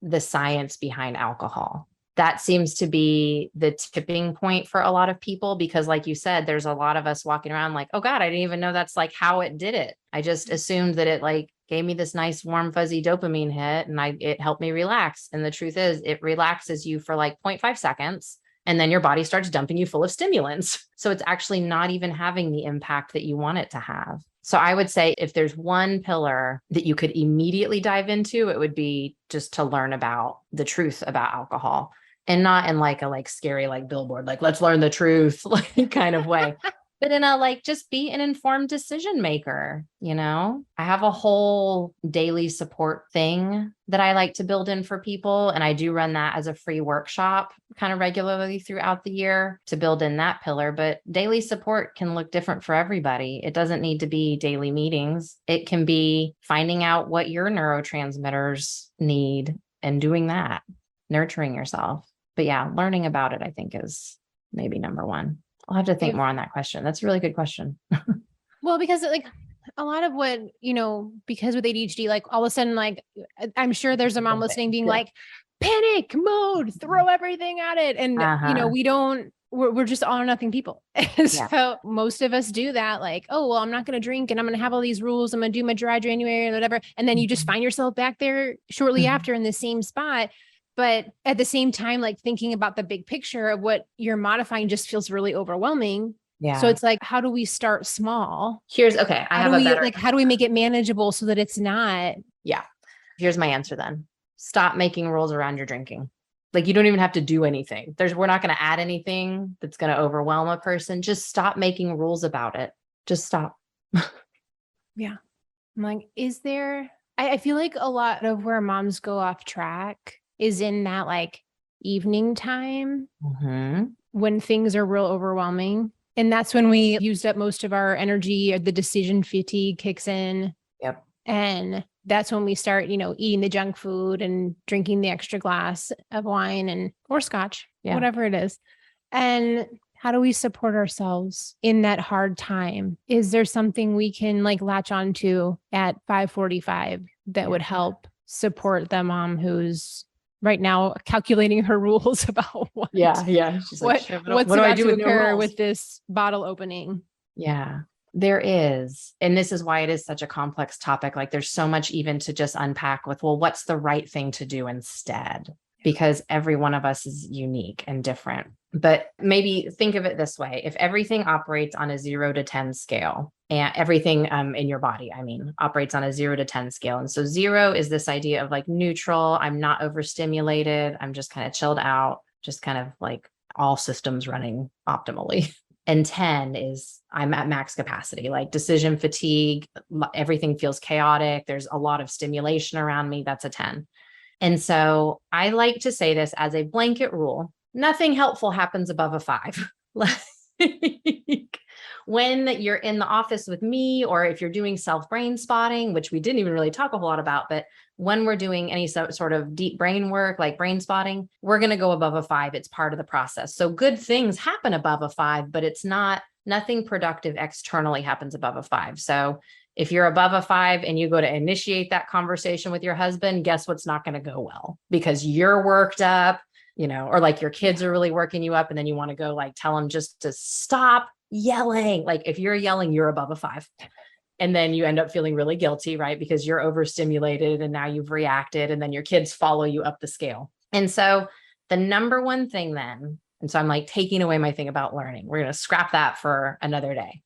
the science behind alcohol. That seems to be the tipping point for a lot of people, because like you said, there's a lot of us walking around like, oh God, I didn't even know that's like how it did it. I just assumed that it like gave me this nice warm fuzzy dopamine hit and it helped me relax. And the truth is it relaxes you for like 0.5 seconds. And then your body starts dumping you full of stimulants. So it's actually not even having the impact that you want it to have. So I would say if there's one pillar that you could immediately dive into, it would be just to learn about the truth about alcohol, and not in like a scary billboard, like let's learn the truth kind of way, but in a just be an informed decision maker. I have a whole daily support thing that I like to build in for people. And I do run that as a free workshop kind of regularly throughout the year to build in that pillar. But daily support can look different for everybody. It doesn't need to be daily meetings. It can be finding out what your neurotransmitters need and doing that, nurturing yourself. But yeah, learning about it, I think, is maybe number one. I'll have to think more on that question. That's a really good question. Well, because a lot of what, because with ADHD, all of a sudden, I'm sure there's a mom listening being like, panic mode, throw everything at it. And, we're just all or nothing people. So most of us do that. Oh, well, I'm not going to drink and I'm going to have all these rules. I'm going to do my dry January or whatever. And then you just find yourself back there shortly after in the same spot. But at the same time, thinking about the big picture of what you're modifying just feels really overwhelming. Yeah. So it's how do we start small? How do we make it manageable so that it's not? Yeah. Here's my answer then. Stop making rules around your drinking. You don't even have to do anything. We're not going to add anything that's going to overwhelm a person. Just stop making rules about it. Just stop. Yeah. I'm I feel like a lot of where moms go off track is in that evening time when things are real overwhelming. And that's when we used up most of our energy, or the decision fatigue kicks in. Yep. And that's when we start, eating the junk food and drinking the extra glass of wine or scotch, whatever it is. And how do we support ourselves in that hard time? Is there something we can latch onto at 5:45 that would help support the mom who's right now calculating her rules about what? Yeah. She's what's about to occur with this bottle opening? Yeah. There is. And this is why it is such a complex topic. Like there's so much even to just unpack with, well, what's the right thing to do instead? Because every one of us is unique and different. But maybe think of it this way. If everything operates on a 0 to 10 scale, and everything in your body, I mean, operates on a 0 to 10 scale. And so 0 is this idea of like neutral. I'm not overstimulated. I'm just kind of chilled out, just kind of like all systems running optimally. And 10 is I'm at max capacity, like decision fatigue. Everything feels chaotic. There's a lot of stimulation around me. That's a 10. And so I like to say this as a blanket rule. Nothing helpful happens above a 5. Like, when you're in the office with me, or if you're doing self brain spotting, which we didn't even really talk a whole lot about, but when we're doing any sort of deep brain work, like brain spotting, we're going to go above a 5. It's part of the process. So good things happen above a 5, but it's nothing productive externally happens above a 5. So if you're above a 5 and you go to initiate that conversation with your husband, guess what's not going to go well, because you're worked up, or like your kids are really working you up, and then you want to go like tell them just to stop yelling. Like if you're yelling, you're above a 5. And then you end up feeling really guilty, right? Because you're overstimulated and now you've reacted, and then your kids follow you up the scale. And so the number one thing then, and so I'm like taking away my thing about learning. We're going to scrap that for another day.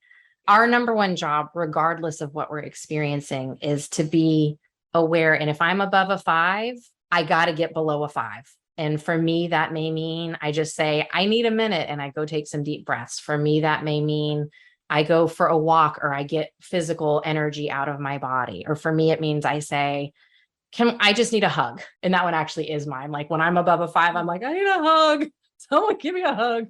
Our number one job, regardless of what we're experiencing, is to be aware. And if I'm above a 5, I got to get below a 5. And for me, that may mean I just say, I need a minute, and I go take some deep breaths. For me, that may mean I go for a walk, or I get physical energy out of my body. Or for me, it means I say, I just need a hug. And that one actually is mine. Like when I'm above a 5, I'm like, I need a hug. Someone give me a hug.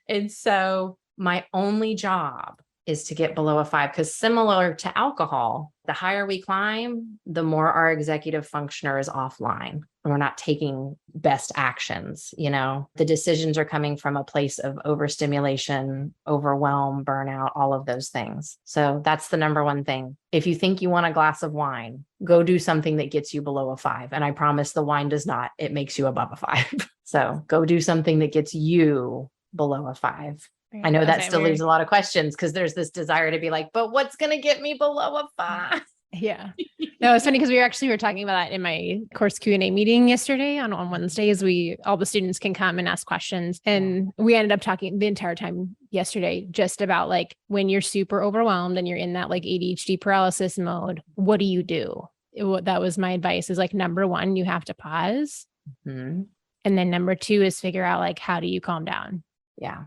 And so my only job is to get below a 5, because similar to alcohol, the higher we climb, the more our executive functioner is offline. And we're not taking best actions. The decisions are coming from a place of overstimulation, overwhelm, burnout, all of those things. So that's the number one thing. If you think you want a glass of wine, go do something that gets you below a 5. And I promise the wine does not. It makes you above a 5. So go do something that gets you below a 5. I know that still leaves a lot of questions, because there's this desire to be like, but what's going to get me below a 5? Yeah. No, it's funny because we were talking about that in my course Q&A meeting yesterday on Wednesdays. All the students can come and ask questions. And we ended up talking the entire time yesterday just about like when you're super overwhelmed and you're in that like ADHD paralysis mode, what do you do? That was my advice, is like, number one, you have to pause. Mm-hmm. And then number 2 is figure out like, how do you calm down? Yeah.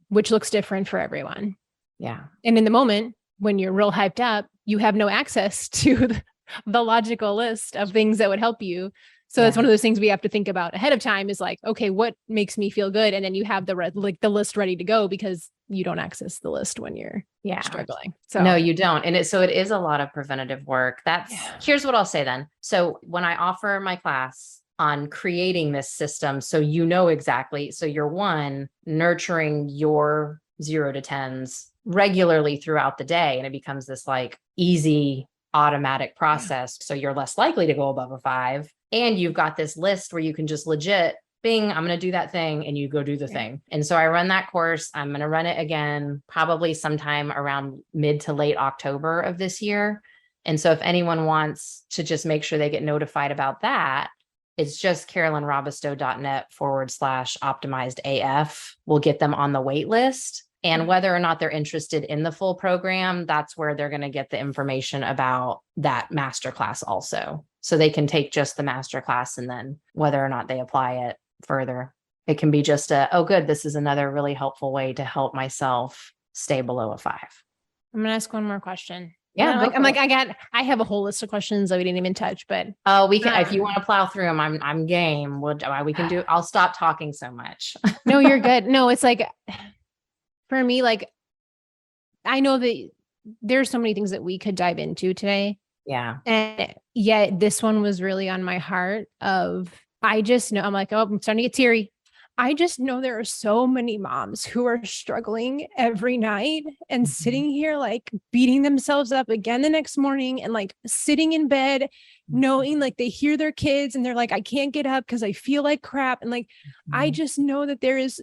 Which looks different for everyone. Yeah. And in the moment when you're real hyped up, you have no access to the logical list of things that would help you. So that's one of those things we have to think about ahead of time, is like, okay, what makes me feel good? And then you have the list ready to go, because you don't access the list when you're struggling. So no, you don't. And it is a lot of preventative work. Here's what I'll say then. So when I offer my class on creating this system, so exactly. So you're nurturing your 0 to 10s regularly throughout the day, and it becomes this like easy automatic process. So you're less likely to go above a 5, and you've got this list where you can just legit bing, I'm going to do that thing, and you go do the thing. And so I run that course. I'm going to run it again, probably sometime around mid to late October of this year. And so if anyone wants to just make sure they get notified about that, it's just carolynrobisto.net/optimized AF. We'll get them on the wait list. And whether or not they're interested in the full program, that's where they're going to get the information about that masterclass also. So they can take just the masterclass, and then whether or not they apply it further, it can be just good, this is another really helpful way to help myself stay below a 5. I'm going to ask one more question. Yeah. I have a whole list of questions that we didn't even touch, but we can, if you want to plow through them, I'm game. We can do, I'll stop talking so much. No, you're good. No, it's like, for me, like, I know that there's so many things that we could dive into today. Yeah. And yet this one was really on my heart I just know, I'm like, oh, I'm starting to get teary. I just know there are so many moms who are struggling every night and sitting here, like beating themselves up again the next morning, and like sitting in bed, knowing like they hear their kids and they're like, I can't get up because I feel like crap. And like, I just know that there is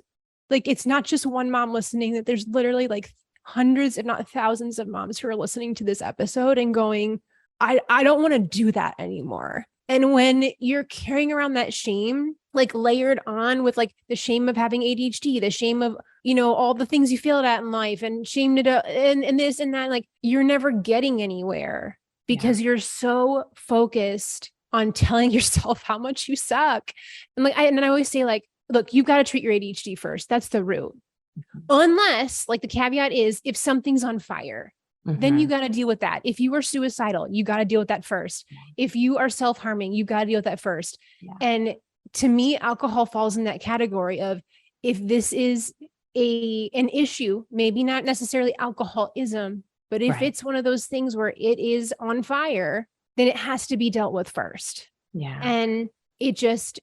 like, it's not just one mom listening, that there's literally like hundreds, if not thousands of moms who are listening to this episode and going, I don't want to do that anymore. And when you're carrying around that shame, like layered on with like the shame of having ADHD, the shame of, all the things you failed at in life, and shame to and this and that, like you're never getting anywhere because you're so focused on telling yourself how much you suck. And like, I always say, like, look, you've got to treat your ADHD first. That's the root. Unless, like, the caveat is if something's on fire, then you got to deal with that. If you are suicidal, you got to deal with that first. If you are self-harming, you got to deal with that first. And to me, alcohol falls in that category of, if this is an issue, maybe not necessarily alcoholism, but if it's one of those things where it is on fire, then it has to be dealt with first. And it just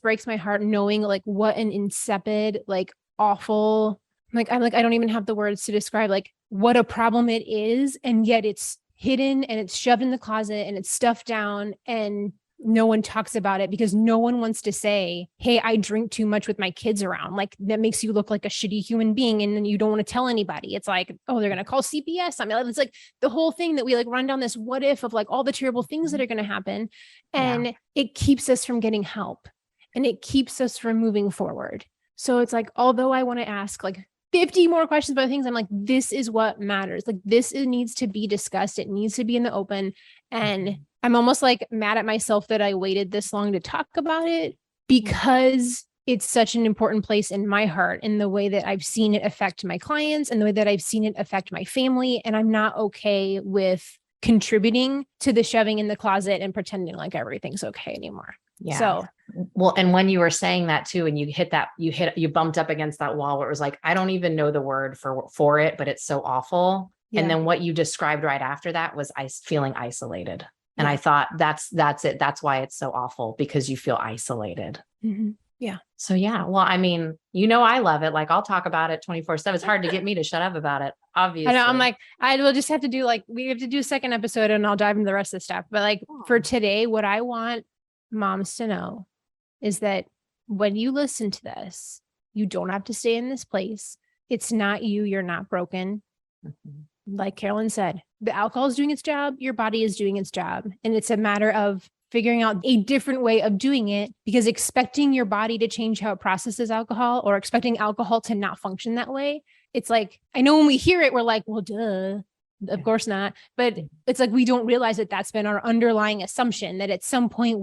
breaks my heart knowing like what an insipid, like awful, like I don't even have the words to describe like what a problem it is. And yet it's hidden and it's shoved in the closet and it's stuffed down, and no one talks about it because no one wants to say, hey, I drink too much with my kids around. Like that makes you look like a shitty human being. And then you don't want to tell anybody. It's like, oh, they're going to call CPS. I mean, it's like the whole thing that we like run down this what if of like all the terrible things that are going to happen. And it keeps us from getting help, and it keeps us from moving forward. So it's like, although I want to ask like 50 more questions about things, I'm like, this is what matters. Like needs to be discussed. It needs to be in the open. And I'm almost like mad at myself that I waited this long to talk about it, because it's such an important place in my heart, in the way that I've seen it affect my clients and the way that I've seen it affect my family. And I'm not okay with contributing to the shoving in the closet and pretending like everything's okay anymore. So, well, and when you were saying that too, and you bumped up against that wall where it was like, I don't even know the word for it, but it's so awful. And then what you described right after that was feeling isolated. And I thought that's it. That's why it's so awful, because you feel isolated. Yeah. So well, I mean, I love it. Like I'll talk about it 24/7. It's hard to get me to shut up about it. Obviously. I know, I'm like, I will just have to do we have to do a second episode and I'll dive into the rest of the stuff. But like for today, what I want moms to know is that when you listen to this, you don't have to stay in this place. It's not you. You're not broken. Like Carolyn said, the alcohol is doing its job. Your body is doing its job. And it's a matter of figuring out a different way of doing it, because expecting your body to change how it processes alcohol, or expecting alcohol to not function that way. It's like, I know when we hear it, we're like, well, duh, of course not. But it's like, we don't realize that that's been our underlying assumption, that at some point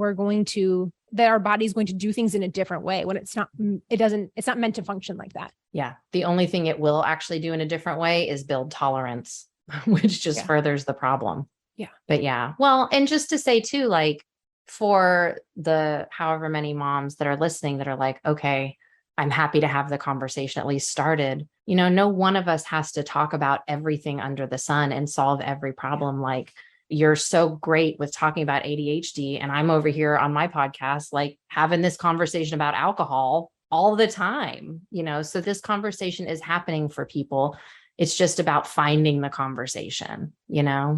that our body's going to do things in a different way, when it's not meant to function like that. Yeah. The only thing it will actually do in a different way is build tolerance, which just furthers the problem. Yeah. But well, and just to say too, like for the however many moms that are listening that are like, okay, I'm happy to have the conversation at least started. No one of us has to talk about everything under the sun and solve every problem. Like you're so great with talking about ADHD, and I'm over here on my podcast, like having this conversation about alcohol all the time, so this conversation is happening for people. It's just about finding the conversation, Yeah.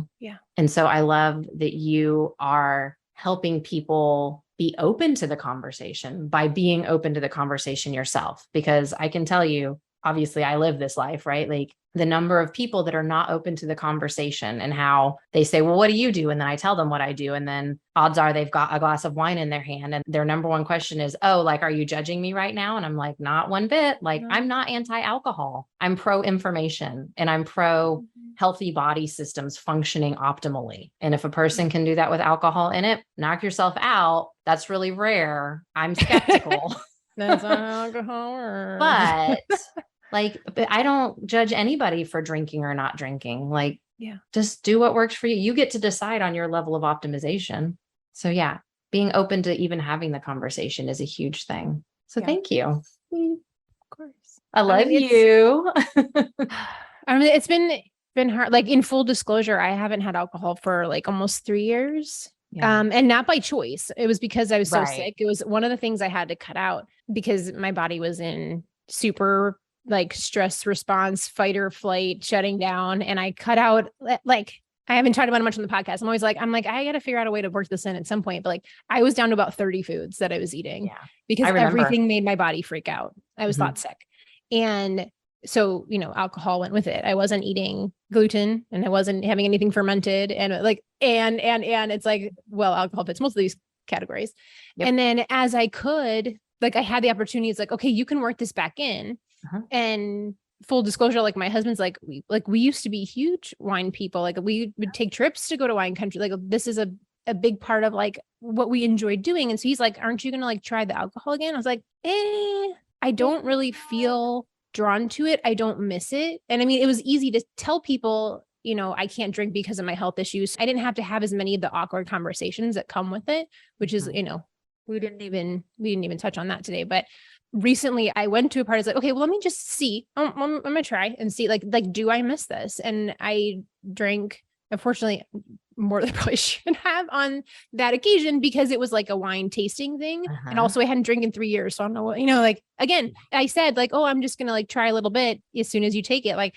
And so I love that you are helping people be open to the conversation by being open to the conversation yourself, because I can tell you, obviously I live this life, right? Like the number of people that are not open to the conversation, and how they say, well, what do you do? And then I tell them what I do. And then odds are they've got a glass of wine in their hand, and their number one question is, oh, like, are you judging me right now? And I'm like, not one bit. Like, I'm not anti-alcohol. I'm pro information, and I'm pro healthy body systems functioning optimally. And if a person can do that with alcohol in it, knock yourself out. That's really rare. I'm skeptical. That's alcohol. But I don't judge anybody for drinking or not drinking. Like, just do what works for you. You get to decide on your level of optimization. So being open to even having the conversation is a huge thing. So thank you. Of course. I love you. I mean, it's been hard. Like in full disclosure, I haven't had alcohol for like almost 3 years. And not by choice. It was because I was so sick. It was one of the things I had to cut out because my body was in super like stress response, fight or flight, shutting down. And I cut out, like, I haven't talked about it much on the podcast. I'm like, I got to figure out a way to work this in at some point. But like, I was down to about 30 foods that I was eating because everything made my body freak out. I was thought sick. And So, alcohol went with it. I wasn't eating gluten and I wasn't having anything fermented and like, and it's like, well, alcohol fits most of these categories. Yep. And then as I could, like I had the opportunity, it's like, okay, you can work this back in. And full disclosure, like my husband's like, we used to be huge wine people. Like we would take trips to go to wine country. Like this is a big part of like what we enjoy doing. And so he's like, aren't you going to like try the alcohol again? I was like, I don't really feel drawn to it. I don't miss it. And I mean, it was easy to tell people, I can't drink because of my health issues. I didn't have to have as many of the awkward conversations that come with it, which is, we didn't even touch on that today. But recently I went to a party. I was like, okay, well, let me just see. I'm gonna try and see like, do I miss this? And I drank, unfortunately, more than I probably should have on that occasion because it was like a wine tasting thing. And also I hadn't drank in 3 years. So I don't know what, like, again, I said like, oh, I'm just going to like try a little bit as soon as you take it. Like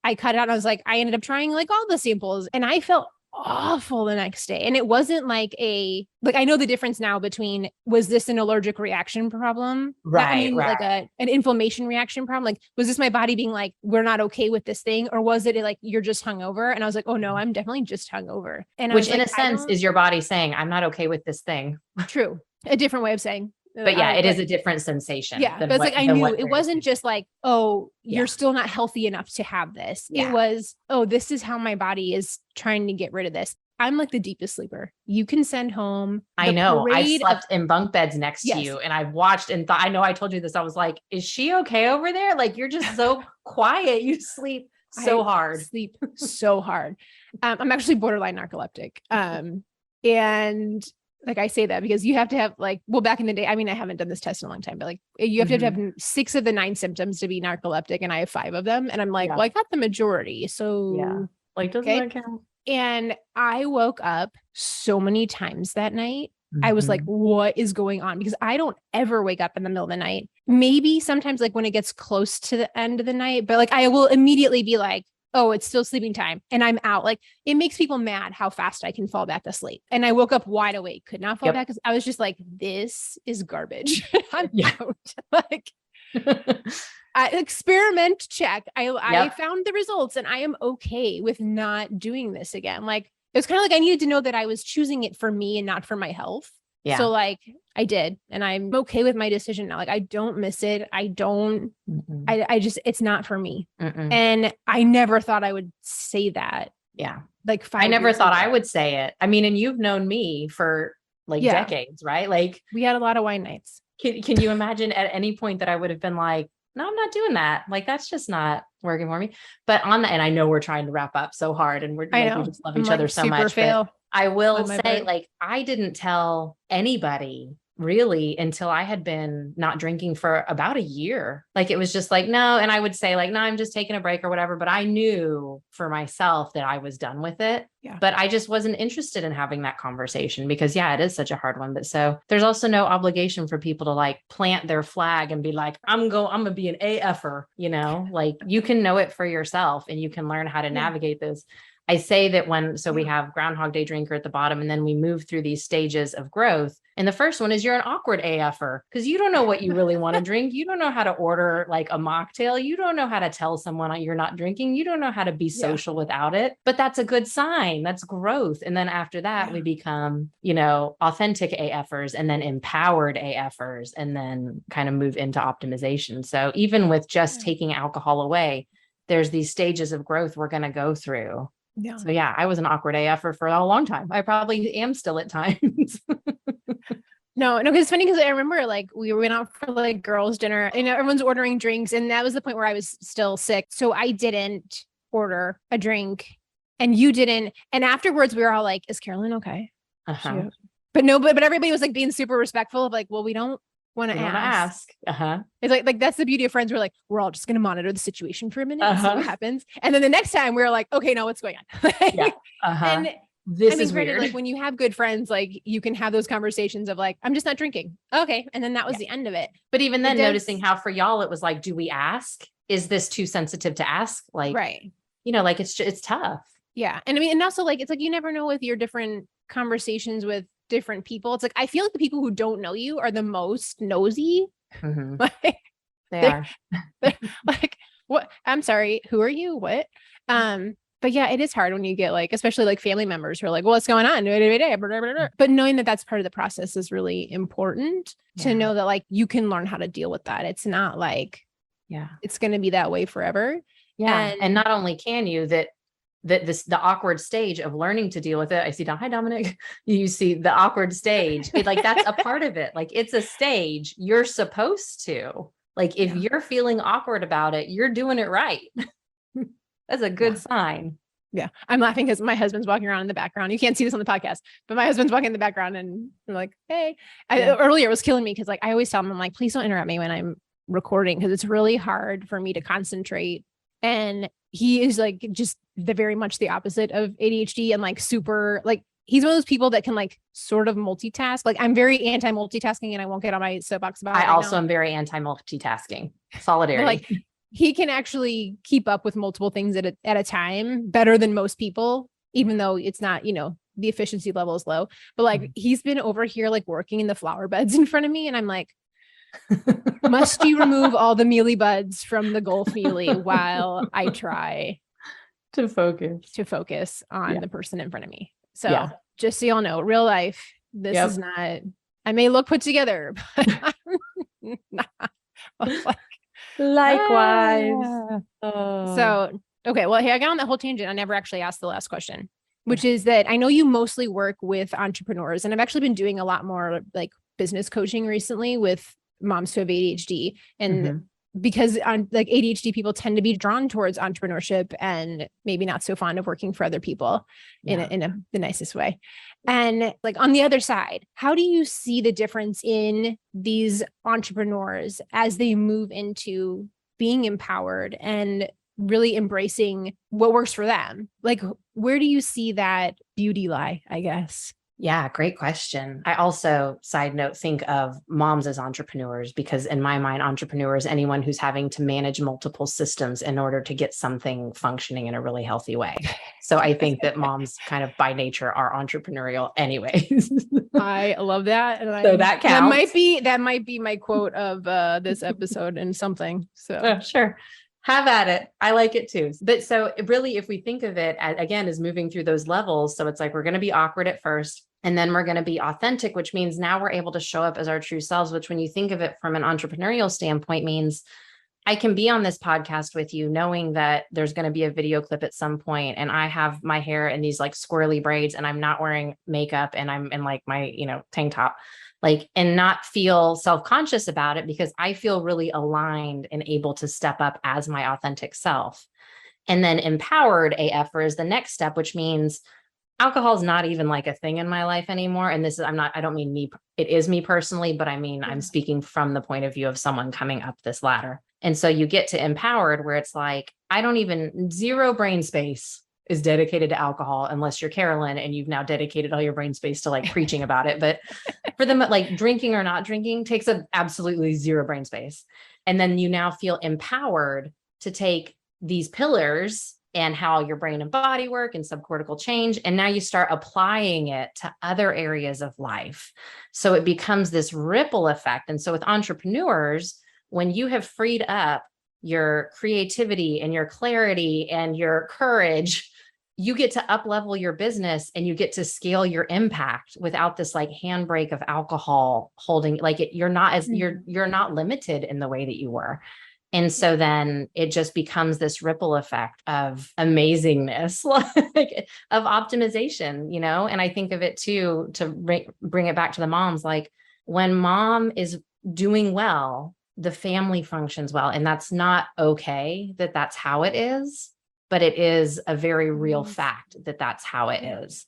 I cut it out and I was like, I ended up trying like all the samples and I felt awful the next day. And it wasn't like I know the difference now between, was this an allergic reaction problem? Right. Like an inflammation reaction problem. Like, was this my body being like, we're not okay with this thing? Or was it like, you're just hungover? And I was like, oh no, I'm definitely just hungover. And which in a sense is your body saying, I'm not okay with this thing. True. A different way of saying. But yeah, it is a different sensation. Yeah. But it's like, I knew it wasn't just like, oh, you're still not healthy enough to have this. Yeah. It was, oh, this is how my body is trying to get rid of this. I'm like the deepest sleeper. You can send home. I know. I slept in bunk beds next to you and I've watched and thought, I know I told you this. I was like, is she okay over there? Like, you're just so quiet. You sleep so hard. Sleep so hard. I'm actually borderline narcoleptic. And like I say that because you have to have like, well, back in the day, I mean, I haven't done this test in a long time, but like you have to have 6 of the 9 symptoms to be narcoleptic. And I have 5 of them. And I'm like, well, I got the majority. So like, doesn't that count? And I woke up so many times that night. I was like, what is going on? Because I don't ever wake up in the middle of the night. Maybe sometimes like when it gets close to the end of the night, but like I will immediately be like, oh, it's still sleeping time. And I'm out. Like it makes people mad how fast I can fall back asleep. And I woke up wide awake, could not fall back because I was just like, this is garbage. I'm out. Like experiment check. I found the results and I am okay with not doing this again. Like it was kind of like I needed to know that I was choosing it for me and not for my health. Yeah. So like I did, and I'm okay with my decision now. Like I don't miss it. I don't, I just, it's not for me. And I never thought I would say that. Yeah. Like 5 I never years thought ago. I would say it. I mean, and you've known me for like decades, right? Like we had a lot of wine nights. Can you imagine at any point that I would have been like, no, I'm not doing that. Like, that's just not working for me. But on the, and I know we're trying to wrap up so hard and we just love each other so much. But I will say, like, I didn't tell anybody really until I had been not drinking for about a year. Like, it was just like, no. And I would say like, no, I'm just taking a break or whatever. But I knew for myself that I was done with it. Yeah. But I just wasn't interested in having that conversation because it is such a hard one. But so there's also no obligation for people to like plant their flag and be like, I'm going to be an AFer, like you can know it for yourself and you can learn how to navigate this. I say that we have Groundhog Day drinker at the bottom, and then we move through these stages of growth. And the first one is you're an awkward AFer because you don't know what you really want to drink. You don't know how to order like a mocktail. You don't know how to tell someone you're not drinking. You don't know how to be social without it, but that's a good sign. That's growth. And then after that, we become, authentic AFers and then empowered AFers and then kind of move into optimization. So even with just taking alcohol away, there's these stages of growth we're going to go through. Yeah. So I was an awkward AFer for a long time. I probably am still at times. No, because it's funny because I remember like we went out for like girls' dinner and everyone's ordering drinks. And that was the point where I was still sick. So I didn't order a drink and you didn't. And afterwards we were all like, is Carolyn okay? But no, but everybody was like being super respectful of like, well, we don't want to ask. It's like that's the beauty of friends. We're all just going to monitor the situation for a minute and see what happens. And then the next time we're like, okay, no, what's going on? And this is weird. Like when you have good friends, like you can have those conversations of like, I'm just not drinking. Okay. And then that was the end of it. But even then noticing how for y'all, it was like, do we ask? Is this too sensitive to ask? Like, right. Like it's tough. Yeah. And I mean, and also like, it's like, you never know with your different conversations with different people. It's like, I feel like the people who don't know you are the most nosy. Like, they are. Like what? I'm sorry. Who are you? What? But yeah, it is hard when you get like, especially like family members who are like, well, what's going on? But knowing that that's part of the process is really important to know that like you can learn how to deal with that. It's not like, it's going to be that way forever. Yeah. And not only can you the awkward stage of learning to deal with it. I see hi, Dominic. You see the awkward stage. Like that's a part of it. Like it's a stage. You're supposed to, like, if you're feeling awkward about it, you're doing it right. That's a good sign. Yeah. I'm laughing because my husband's walking around in the background. You can't see this on the podcast, but my husband's walking in the background and I'm like, hey, earlier it was killing me. Cause like, I always tell him, I'm like, please don't interrupt me when I'm recording. Cause it's really hard for me to concentrate. And he is like, just very much the opposite of ADHD and like super, like he's one of those people that can like sort of multitask. Like I'm very anti-multitasking and I won't get on my soapbox about it. I also am very anti-multitasking. Solidarity. Like he can actually keep up with multiple things at a time better than most people, even though it's not, the efficiency level is low. But like he's been over here like working in the flower beds in front of me. And I'm like, must you remove all the mealy buds from the Gulf mealy while I try to focus on the person in front of me? So just so y'all know, real life, this is not, I may look put together, but I'm not. Likewise. So, okay. Well, hey, I got on that whole tangent. I never actually asked the last question, which is that I know you mostly work with entrepreneurs, and I've actually been doing a lot more like business coaching recently with moms who have ADHD. And because on like ADHD people tend to be drawn towards entrepreneurship and maybe not so fond of working for other people in the nicest way. And like on the other side, how do you see the difference in these entrepreneurs as they move into being empowered and really embracing what works for them? Like, where do you see that beauty lie, I guess? Yeah, great question. I also, side note, think of moms as entrepreneurs because in my mind, entrepreneur is anyone who's having to manage multiple systems in order to get something functioning in a really healthy way. So I think that moms kind of by nature are entrepreneurial anyways. I love that. And so that counts. That might be my quote of this episode and something. So sure. Have at it. I like it too. But so really, if we think of it again, as moving through those levels, so it's like, we're going to be awkward at first, and then we're going to be authentic, which means now we're able to show up as our true selves, which when you think of it from an entrepreneurial standpoint means I can be on this podcast with you knowing that there's going to be a video clip at some point and I have my hair in these like squirrely braids and I'm not wearing makeup and I'm in like my, tank top. Like, and not feel self-conscious about it because I feel really aligned and able to step up as my authentic self. And then empowered AFer is the next step, which means alcohol is not even like a thing in my life anymore. And this is, I don't mean me, it is me personally, but I mean, I'm speaking from the point of view of someone coming up this ladder. And so you get to empowered where it's like, zero brain space is dedicated to alcohol unless you're Carolyn and you've now dedicated all your brain space to like preaching about it. But for them, like drinking or not drinking takes up absolutely zero brain space. And then you now feel empowered to take these pillars and how your brain and body work and subcortical change. And now you start applying it to other areas of life. So it becomes this ripple effect. And so with entrepreneurs, when you have freed up your creativity and your clarity and your courage, you get to up level your business and you get to scale your impact without this like handbrake of alcohol holding, like you're not limited in the way that you were. And so then it just becomes this ripple effect of amazingness, like of optimization, and I think of it too, to bring it back to the moms, like when mom is doing well, the family functions well. And that's not okay that that's how it is, but it is a very real fact that that's how it is.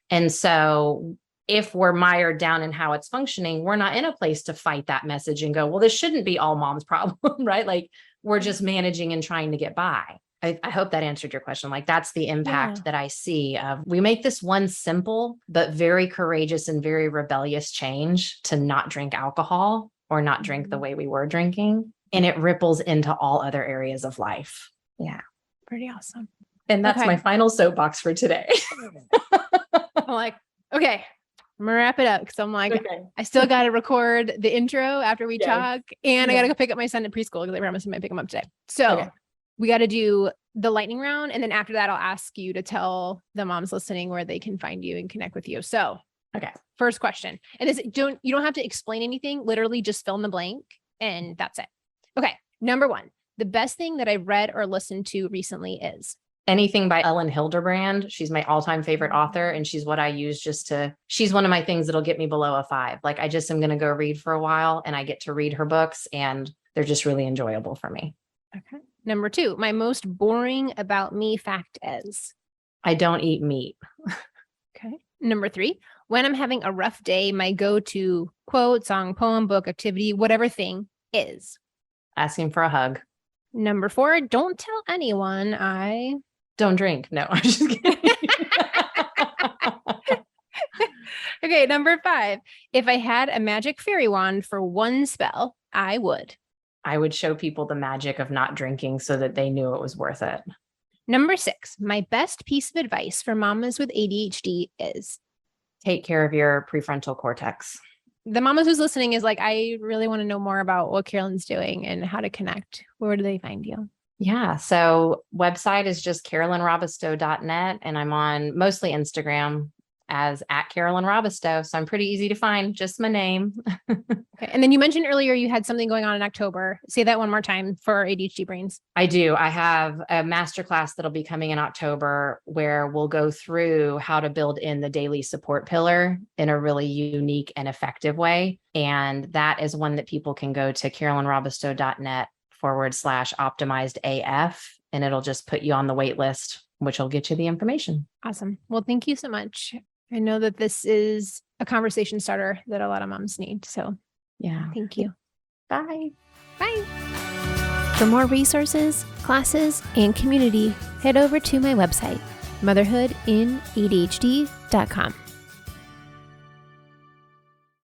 And so if we're mired down in how it's functioning, we're not in a place to fight that message and go, well, this shouldn't be all mom's problem, right? Like we're just managing and trying to get by. I hope that answered your question. Like that's the impact that I see of, we make this one simple, but very courageous and very rebellious change to not drink alcohol or not drink the way we were drinking. And it ripples into all other areas of life. Yeah. Pretty awesome. And that's my final soapbox for today. I'm like, okay, I'm gonna wrap it up because I'm like, I still got to record the intro after we talk, and I got to go pick up my son at preschool because I promised him I'd pick him up today. So we got to do the lightning round. And then after that, I'll ask you to tell the moms listening where they can find you and connect with you. So, okay. First question. And you don't have to explain anything, literally just fill in the blank and that's it. Okay. Number 1, the best thing that I've read or listened to recently is anything by Ellen Hilderbrand. She's my all-time favorite author. And she's what I use she's one of my things that'll get me below a 5. Like I just am going to go read for a while and I get to read her books and they're just really enjoyable for me. Okay. Number 2, my most boring about me fact is I don't eat meat. Okay. Number 3, when I'm having a rough day, my go-to quote, song, poem, book, activity, whatever thing is asking for a hug. Number 4, don't tell anyone I don't drink. No, I'm just kidding. Okay. Number 5, if I had a magic fairy wand for one spell, I would show people the magic of not drinking so that they knew it was worth it. Number 6, my best piece of advice for mamas with ADHD is take care of your prefrontal cortex. The mamas who's listening is like, I really want to know more about what Carolyn's doing and how to connect. Where do they find you? Yeah. So website is just carolynrobistow.net. And I'm on mostly Instagram as @CarolynRobistow. So I'm pretty easy to find, just my name. Okay. And then you mentioned earlier you had something going on in October. Say that one more time for our ADHD brains. I do. I have a masterclass that'll be coming in October where we'll go through how to build in the daily support pillar in a really unique and effective way. And that is one that people can go to carolynrobistow.net/optimized AF. And it'll just put you on the wait list, which will get you the information. Awesome. Well, thank you so much. I know that this is a conversation starter that a lot of moms need. So yeah, thank you. Bye. Bye. For more resources, classes, and community, head over to my website, motherhoodinadhd.com.